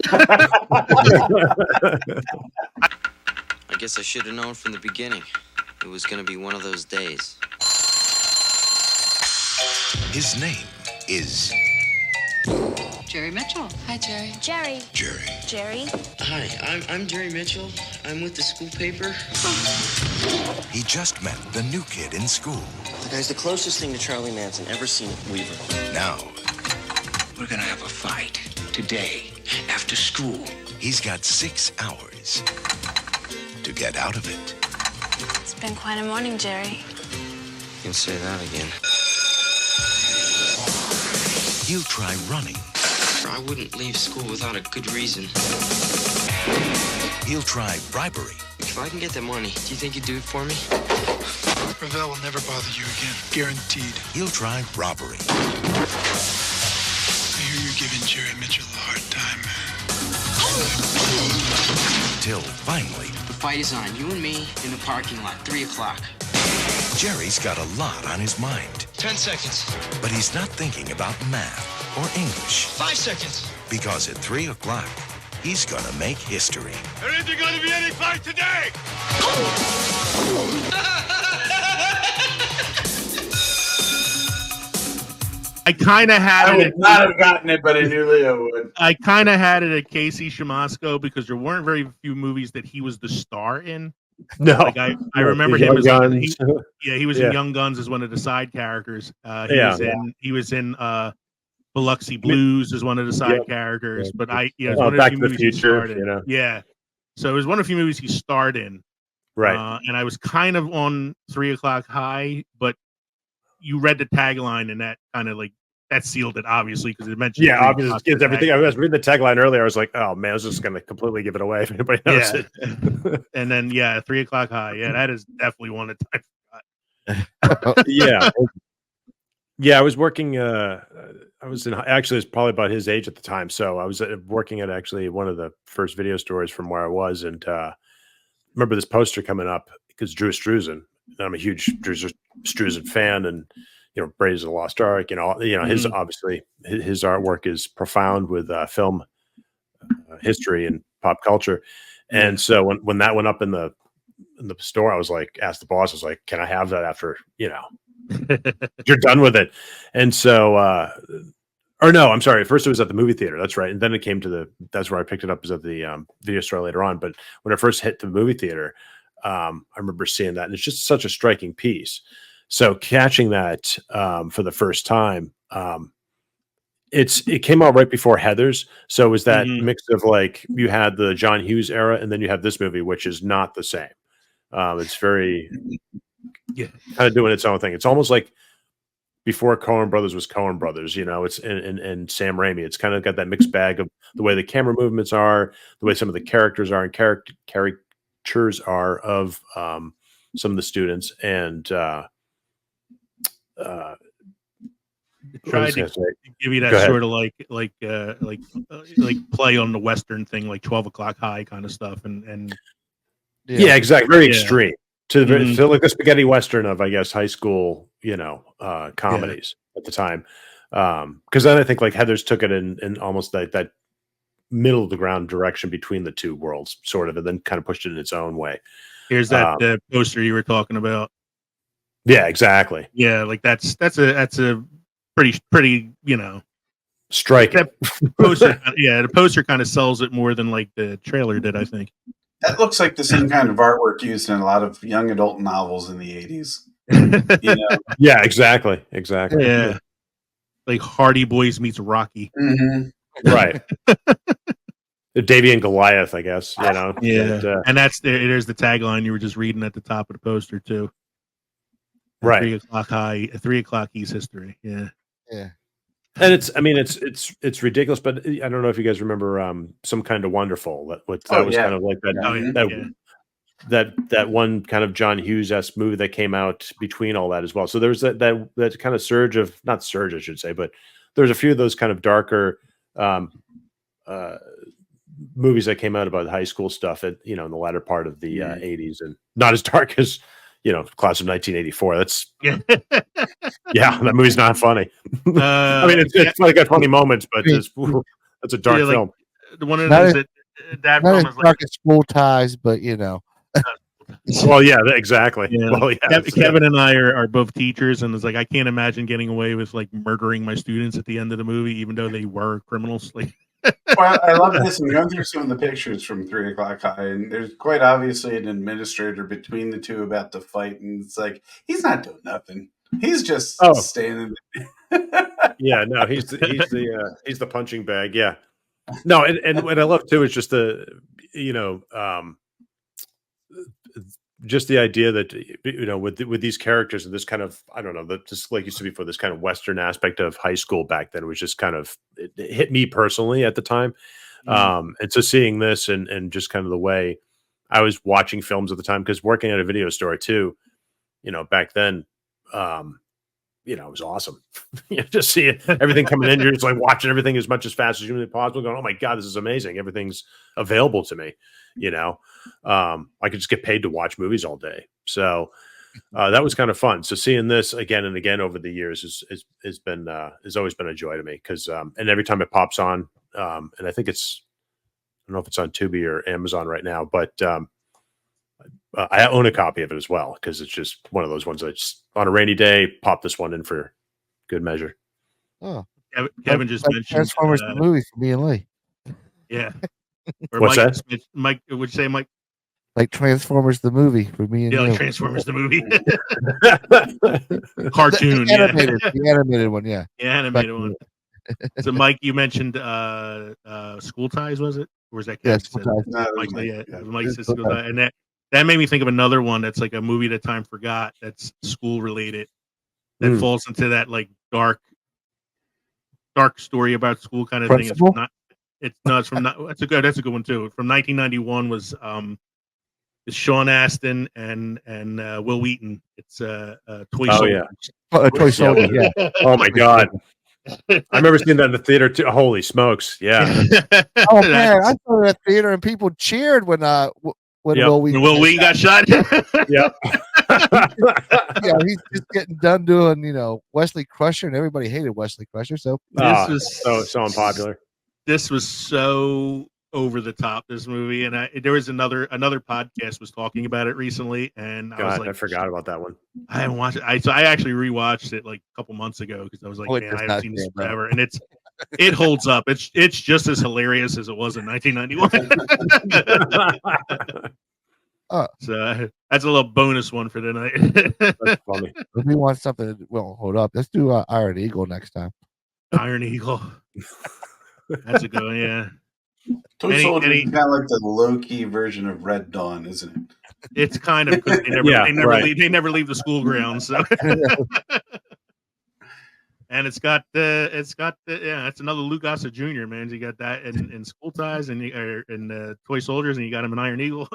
guess I should have known from the beginning. It was going to be one of those days. His name is Jerry Mitchell. Hi, Jerry. Jerry. Hi, I'm Jerry Mitchell. I'm with the school paper. He just met the new kid in school. The guy's the closest thing to Charlie Manson ever seen at Weaver. Now, We're gonna have a fight today after school. he's got 6 hours to get out of it. It's been quite a morning, Jerry. You can say that again. He'll try running. I wouldn't leave school without a good reason. He'll try bribery. If I can get the money, do you think you'd do it for me? Revell will never bother you again. Guaranteed. He'll try robbery. I hear you're giving Jerry Mitchell a hard time, Till finally, The fight is on. You and me in the parking lot, 3 o'clock. Jerry's got a lot on his mind. 10 seconds. But he's not thinking about math or English. 5 seconds. Because at 3 o'clock, he's gonna make history. There isn't going to be any fight today. I kind of had I it. would not have gotten it, but I knew Leo would. I kind of had it at Casey Shamasco because there weren't very few movies that he was the star in. No, like I remember him Young as Guns. he was in Young Guns as one of the side characters. He was in Biloxi Blues as one of the side characters. But it was one of the Back few to the movies he Future, starred in. Yeah, so it was one of the few movies he starred in. Right, and I was kind of on 3 O'Clock High, but you read the tagline and that kind of like that sealed it, obviously, because it mentioned obviously it's everything. I was reading the tagline earlier. I was like, oh man, I was just going to completely give it away if anybody knows it. And then 3 O'Clock High. Yeah, that is definitely one that I forgot. I was working. I was in actually, it's probably about his age at the time. So I was working at actually one of the first video stores from where I was, and remember this poster coming up because Drew Struzan. I'm a huge Drew Struzan fan, and Raiders of the Lost Ark. His obviously his artwork is profound with film history and pop culture. And so when that went up in the store, I was like, asked the boss, I was like, can I have that after you're done with it? And so or no, I'm sorry. First it was at the movie theater. That's right. And then it came to that's where I picked it up, is at the video store later on. But when I first hit the movie theater, I remember seeing that, and it's just such a striking piece. So catching that for the first time, it came out right before Heathers. So it was that mix of like you had the John Hughes era, and then you have this movie, which is not the same. It's very kind of doing its own thing. It's almost like before Coen Brothers was Coen Brothers, it's and Sam Raimi. It's kind of got that mixed bag of the way the camera movements are, the way some of the characters are, and caricatures are of some of the students, and tried to give you that sort of like play on the Western thing, like 12 O'Clock High kind of stuff, and exactly, very extreme to like the spaghetti Western of, I guess, high school, comedies at the time. Because then I think like Heathers took it in almost that middle of the ground direction between the two worlds, sort of, and then kind of pushed it in its own way. Here's that poster you were talking about. Yeah, exactly. Yeah, like that's a pretty striking. That poster, the poster kind of sells it more than like the trailer did, I think. That looks like the same kind of artwork used in a lot of young adult novels in the 80s. Yeah, exactly. Yeah, like Hardy Boys meets Rocky. Right. Davy and Goliath, I guess. Yeah, and there's the tagline you were just reading at the top of the poster too. Right. 3 O'Clock High, 3 O'Clock East history. Yeah. And it's ridiculous, but I don't know if you guys remember Some Kind of Wonderful. That was kind of like that one kind of John Hughes-esque movie that came out between all that as well. So there was that kind of surge of, not surge, I should say, but there's a few of those kind of darker movies that came out about high school stuff in the latter part of the 80s, and not as dark as Class of 1984. That's that movie's not funny. I mean, it's like got funny moments, but that's a dark film. One of the things that not film as is dark like, as School Ties, but well, yeah, exactly. Yeah. Well, yeah, Kevin and I are both teachers, and it's like I can't imagine getting away with like murdering my students at the end of the movie, even though they were criminals. Like, well, I love this. I'm going through some of the pictures from 3 O'Clock High, and there's quite obviously an administrator between the two about to fight, and it's like he's not doing nothing. He's just standing there. Yeah, no, he's the punching bag. Yeah, no, and what I love too is just just the idea that with these characters and this kind of, I don't know, just like you said before, this kind of Western aspect of high school back then was just kind of, it hit me personally at the time. And so seeing this and just kind of the way I was watching films at the time, because working at a video store too, back then, it was awesome. Just seeing everything coming in, you're just like watching everything as much as fast as humanly possible, going, oh my God, this is amazing. Everything's available to me. I could just get paid to watch movies all day. So that was kind of fun. So seeing this again and again over the years has always been a joy to me, because and every time it pops on, and I think I don't know if it's on Tubi or Amazon right now, but I own a copy of it as well, because it's just one of those ones that just on a rainy day, pop this one in for good measure. Oh, Kevin just like mentioned Transformers the movie for me and Lee. Yeah. Or What's Mike, that? Mike, would you say Mike? Like Transformers the movie for me and Yeah, you. like Transformers the movie. Cartoon, the animated one, yeah. The animated one. So, Mike, you mentioned School Ties, was it? Or was that Kevin? School Ties. No, it was Mike, Mike. Mike said School Ties. And that made me think of another one that's like a movie that time forgot that's school related that falls into that like dark story about school kind of thing. It's from that's a good one too. From 1991 was it's Sean Astin and Will Wheaton. It's Toy Soldiers. Toy Soldiers, yeah. Oh my God. I remember seeing that in the theater too. Holy smokes. Yeah. Oh man, I saw that theater and people cheered when Will Wheaton got shot. Yeah. Yeah, he's just getting done doing, Wesley Crusher, and everybody hated Wesley Crusher. So this was so unpopular. This was so over the top, this movie, and there was another podcast was talking about it recently, and I was like, I forgot about that one. I haven't watched it. So I actually rewatched it like a couple months ago because I was like, man, I haven't seen this forever, and it holds up. It's just as hilarious as it was in 1991. So that's a little bonus one for tonight. That's funny. If we want something that won't hold up, let's do Iron Eagle next time. Iron Eagle. That's a good one, yeah. Toy Soldiers is kind of like the low-key version of Red Dawn, isn't it? It's kind of because they never leave the school grounds. So. And it's another Lou Gossett Jr. Man. You got that in School Ties and in Toy Soldiers, and you got him in Iron Eagle.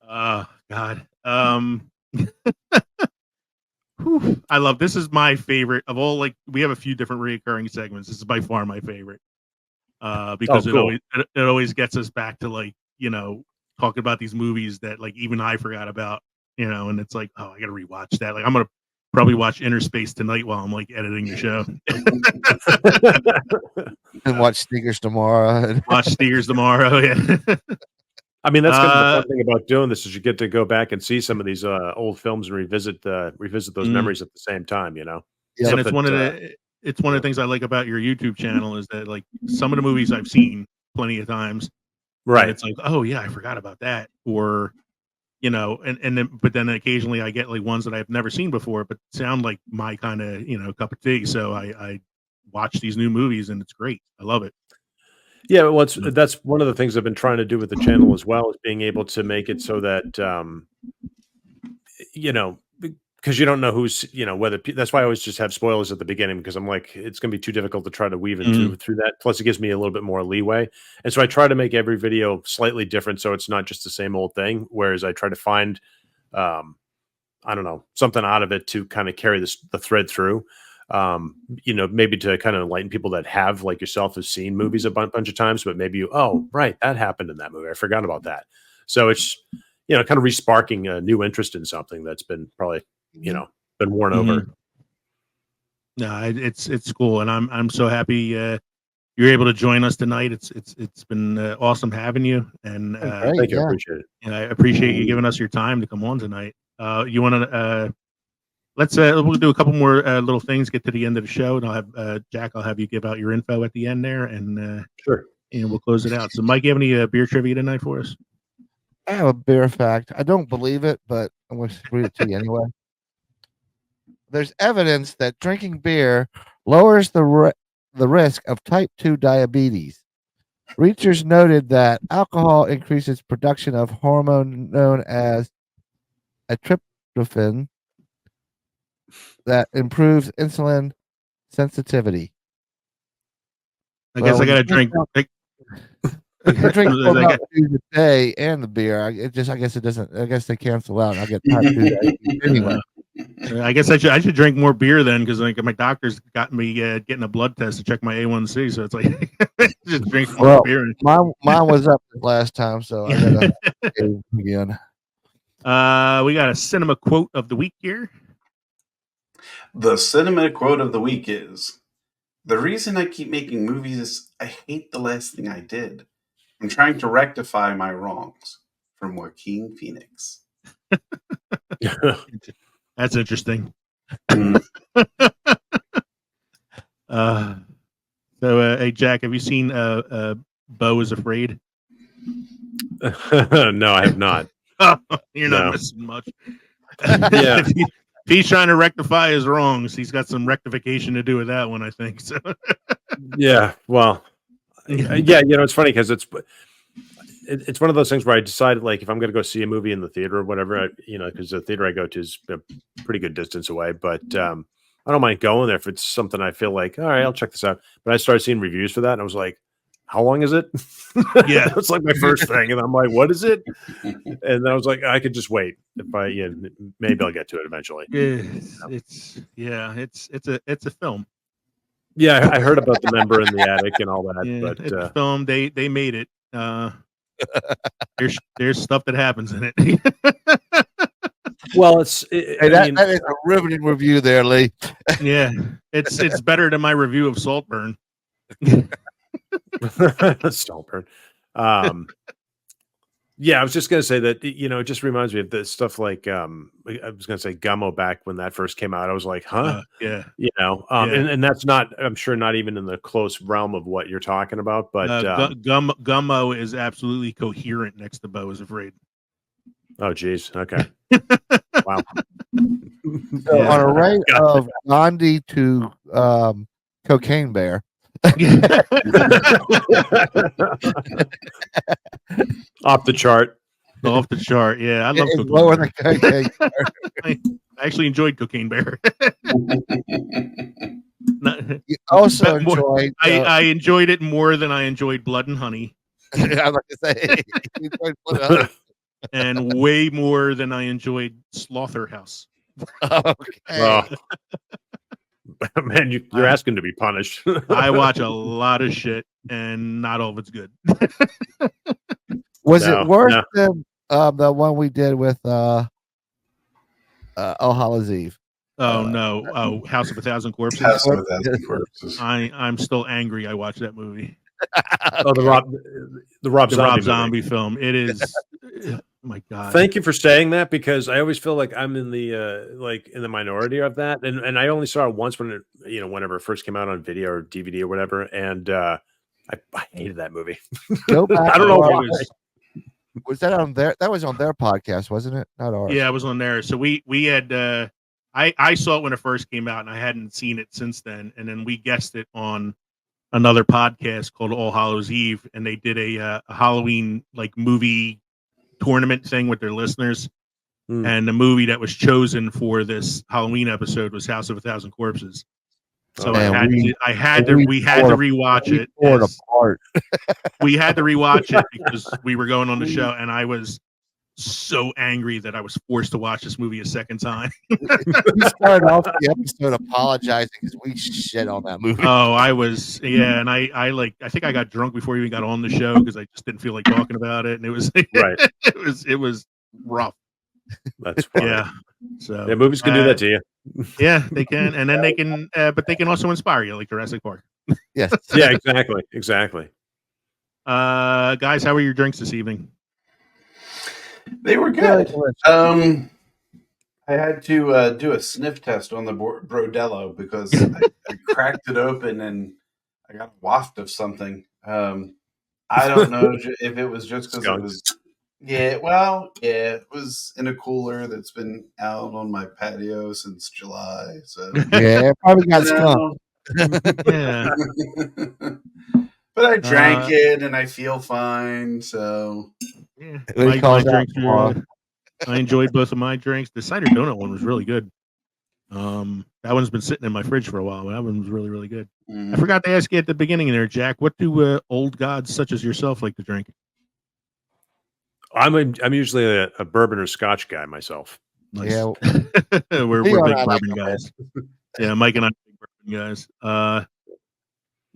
Oh God. I love this. Is my favorite of all. Like we have a few different reoccurring segments. This is by far my favorite because it always gets us back to like talking about these movies that like even I forgot about. And it's like, oh, I got to rewatch that. Like I'm gonna probably watch Inner Space tonight while I'm like editing the show. And watch Sneakers tomorrow. Yeah. I mean, that's kind of the fun thing about doing this is you get to go back and see some of these old films and revisit those memories at the same time. Yeah, and it's one of the things I like about your YouTube channel is that like some of the movies I've seen plenty of times, right? It's like, oh yeah, I forgot about that, or but then occasionally I get like ones that I've never seen before, but sound like my kind of cup of tea. So I watch these new movies and it's great. I love it. Yeah, well, that's one of the things I've been trying to do with the channel as well, is being able to make it so that because you don't know who's whether that's why I always just have spoilers at the beginning, because I'm like, it's going to be too difficult to try to weave through that. Plus, it gives me a little bit more leeway, and so I try to make every video slightly different, so it's not just the same old thing. Whereas I try to find, I don't know, something out of it to kind of carry the thread through. Maybe to kind of enlighten people that have, like yourself, have seen movies a bunch of times, but maybe right, that happened in that movie. I forgot about that. So it's kind of resparking a new interest in something that's been probably been worn over. No, it's cool, and I'm so happy you're able to join us tonight. It's been awesome having you, and thank you. I appreciate it. And I appreciate you giving us your time to come on tonight. You want to we'll do a couple more little things, get to the end of the show, and I'll have Jack. I'll have you give out your info at the end there, and sure, and we'll close it out. So, Mike, you have any beer trivia tonight for us? I have a beer fact. I don't believe it, but I'm going to read it to you anyway. There's evidence that drinking beer lowers the risk of type 2 diabetes. Researchers noted that alcohol increases production of hormone known as tryptophan that improves insulin sensitivity. I guess I got to drink. I drink 4 a day and the beer. I guess it doesn't. I guess they cancel out. I get type 2 diabetes anyway. I guess I should drink more beer then, because like my doctor's got me getting a blood test to check my A1C. So it's like just drink more beer. Mine was up last time, so I gotta again. We got a cinema quote of the week here. The cinema quote of the week is: "The reason I keep making movies is I hate the last thing I did. I'm trying to rectify my wrongs." From Joaquin Phoenix. That's interesting. Hey Jack, have you seen Beau is Afraid? No, I have not. You're not missing much. Yeah. if he's trying to rectify his wrongs, he's got some rectification to do with that one, I think. So. Yeah. Well. Yeah. It's funny because it's one of those things where I decided, like, if I'm going to go see a movie in the theater or whatever, because the theater I go to is a pretty good distance away, but I don't mind going there if it's something I feel like, all right, I'll check this out. But I started seeing reviews for that, and I was like, how long is it? Yeah, it's like my first thing, and I'm like, what is it? And then I was like, I could just wait. If maybe I'll get to it eventually. It's a film. Yeah, I heard about the member in the attic and all that. Yeah, but it's a film. They made it. There's stuff that happens in it. Well, that is a riveting review there, Lee. Yeah, it's better than my review of Saltburn. Saltburn. Yeah, I was just gonna say that it just reminds me of the stuff like I was gonna say Gummo back when that first came out. I was like, huh? Yeah. And that's not, I'm sure, not even in the close realm of what you're talking about. But Gummo is absolutely coherent next to Beau is Afraid. Oh, geez. Okay. Wow. So on a rate of Gandhi to Cocaine Bear. Off the chart. Off the chart. Yeah, I love Cocaine lower Bear. than Cocaine Bear. I actually enjoyed Cocaine Bear. You also enjoyed. I enjoyed it more than I enjoyed Blood and Honey. I was like to say, you enjoyed Blood and Honey. And way more than I enjoyed Slaughterhouse. Okay. Man, you're asking to be punished. I watch a lot of shit, and not all of it's good. Was it worse than the one we did with All Hallows Eve? Oh no! Oh, House of a Thousand Corpses. House of a Thousand Corpses. I'm still angry. I watched that movie. Oh, the Rob Zombie film. It is. Oh my God. Thank you for saying that, because I always feel like I'm in the in the minority of that, and I only saw it once when it whenever it first came out on video or DVD or whatever, and I hated that movie. Go back. I don't know. Was that on their? That was on their podcast, wasn't it? Not ours. Yeah, it was on there. So we had. I saw it when it first came out, and I hadn't seen it since then. And then we guessed it on another podcast called All Hallows Eve, and they did a Halloween movie tournament thing with their listeners. And the movie that was chosen for this Halloween episode was House of a Thousand Corpses. So we had to rewatch it. We had to rewatch it because we were going on the show, and I was so angry that I was forced to watch this movie a second time. We started off the episode apologizing because we shit on that movie. Oh, I was, yeah, and I think I got drunk before we even got on the show because I just didn't feel like talking about it, and it was right. it was rough. That's funny. Yeah. So movies can do that to you. Yeah, they can, and then they can, but they can also inspire you, like Jurassic Park. Yes. Yeah. Exactly. Guys, how were your drinks this evening? They were good. I had to do a sniff test on the Brodello because I cracked it open and I got a waft of something. I don't know if it was just because it was. Yeah, it was in a cooler that's been out on my patio since July. So yeah, it probably got skunk. Yeah. But I drank it and I feel fine. So yeah, my drinks I enjoyed both of my drinks. The cider donut one was really good. That one's been sitting in my fridge for a while, but that one was really, really good. I forgot to ask you at the beginning there, Jack. What do old gods such as yourself like to drink? I'm usually a bourbon or scotch guy myself. Nice. Yeah, we're big bourbon guys. Yeah, Mike and I are big bourbon guys.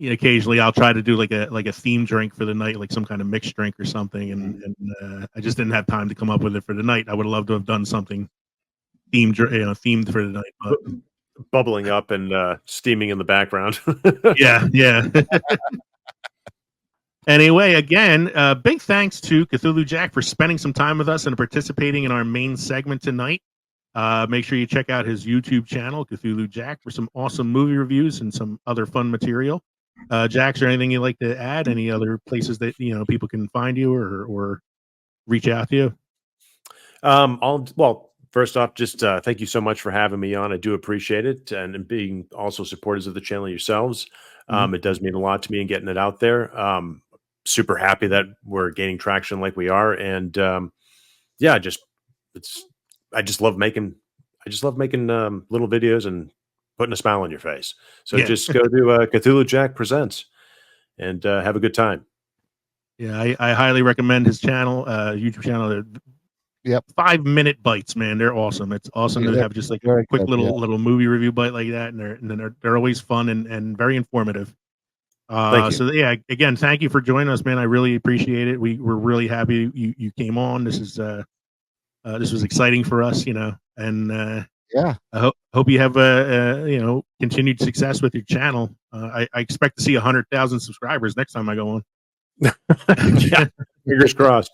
Occasionally I'll try to do like a theme drink for the night, like some kind of mixed drink or something, and I just didn't have time to come up with it for the night. I would have loved to have done something themed for the night, but bubbling up and steaming in the background. yeah. Anyway, again, big thanks to Cthulhu Jack for spending some time with us and participating in our main segment tonight. Make sure you check out his YouTube channel, Cthulhu Jack, for some awesome movie reviews and some other fun material. Jack, is there anything you'd like to add? Any other places that people can find you or reach out to you? Well, first off, just thank you so much for having me on. I do appreciate it, and being also supporters of the channel yourselves. It does mean a lot to me and getting it out there. Super happy that we're gaining traction like we are, and I just love making little videos and putting a smile on your face. So just go to Cthulhu Jack Presents and have a good time. Yeah, I highly recommend his channel, YouTube channel. Yep. 5-minute bites, man. They're awesome. It's awesome to have just like a quick little movie review bite like that, and they're always fun and very informative. Thank you. So yeah, again, thank you for joining us, man. I really appreciate it. We're really happy you came on. This was exciting for us, and I hope you have continued success with your channel. I expect to see 100,000 subscribers next time I go on. Yeah, fingers crossed.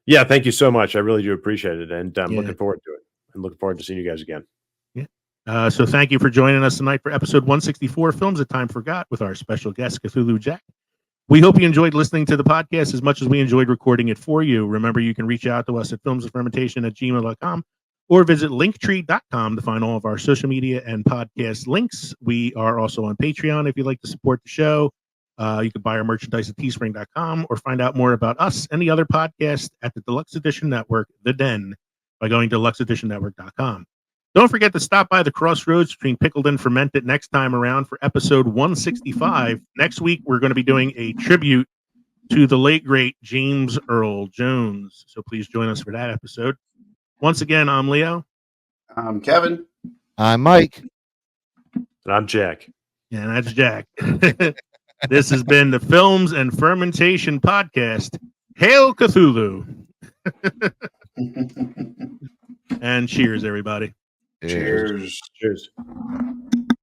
Yeah, thank you so much. I really do appreciate it, and I'm looking forward to it. I'm looking forward to seeing you guys again. Yeah. So thank you for joining us tonight for episode 164, Films That Time Forgot, with our special guest, Cthulhu Jack. We hope you enjoyed listening to the podcast as much as we enjoyed recording it for you. Remember, you can reach out to us at filmsoffermentation@gmail.com or visit linktree.com to find all of our social media and podcast links. We are also on Patreon if you'd like to support the show. You can buy our merchandise at teespring.com or find out more about us and the other podcasts at the Deluxe Edition Network, The Den, by going to deluxeeditionnetwork.com. Don't forget to stop by the crossroads between Pickled and Fermented next time around for episode 165. Next week, we're going to be doing a tribute to the late, great James Earl Jones. So please join us for that episode. Once again, I'm Leo. I'm Kevin. I'm Mike. And I'm Jack. Yeah, and that's Jack. This has been the Films and Fermentation Podcast. Hail Cthulhu. And cheers, everybody. Cheers. Cheers.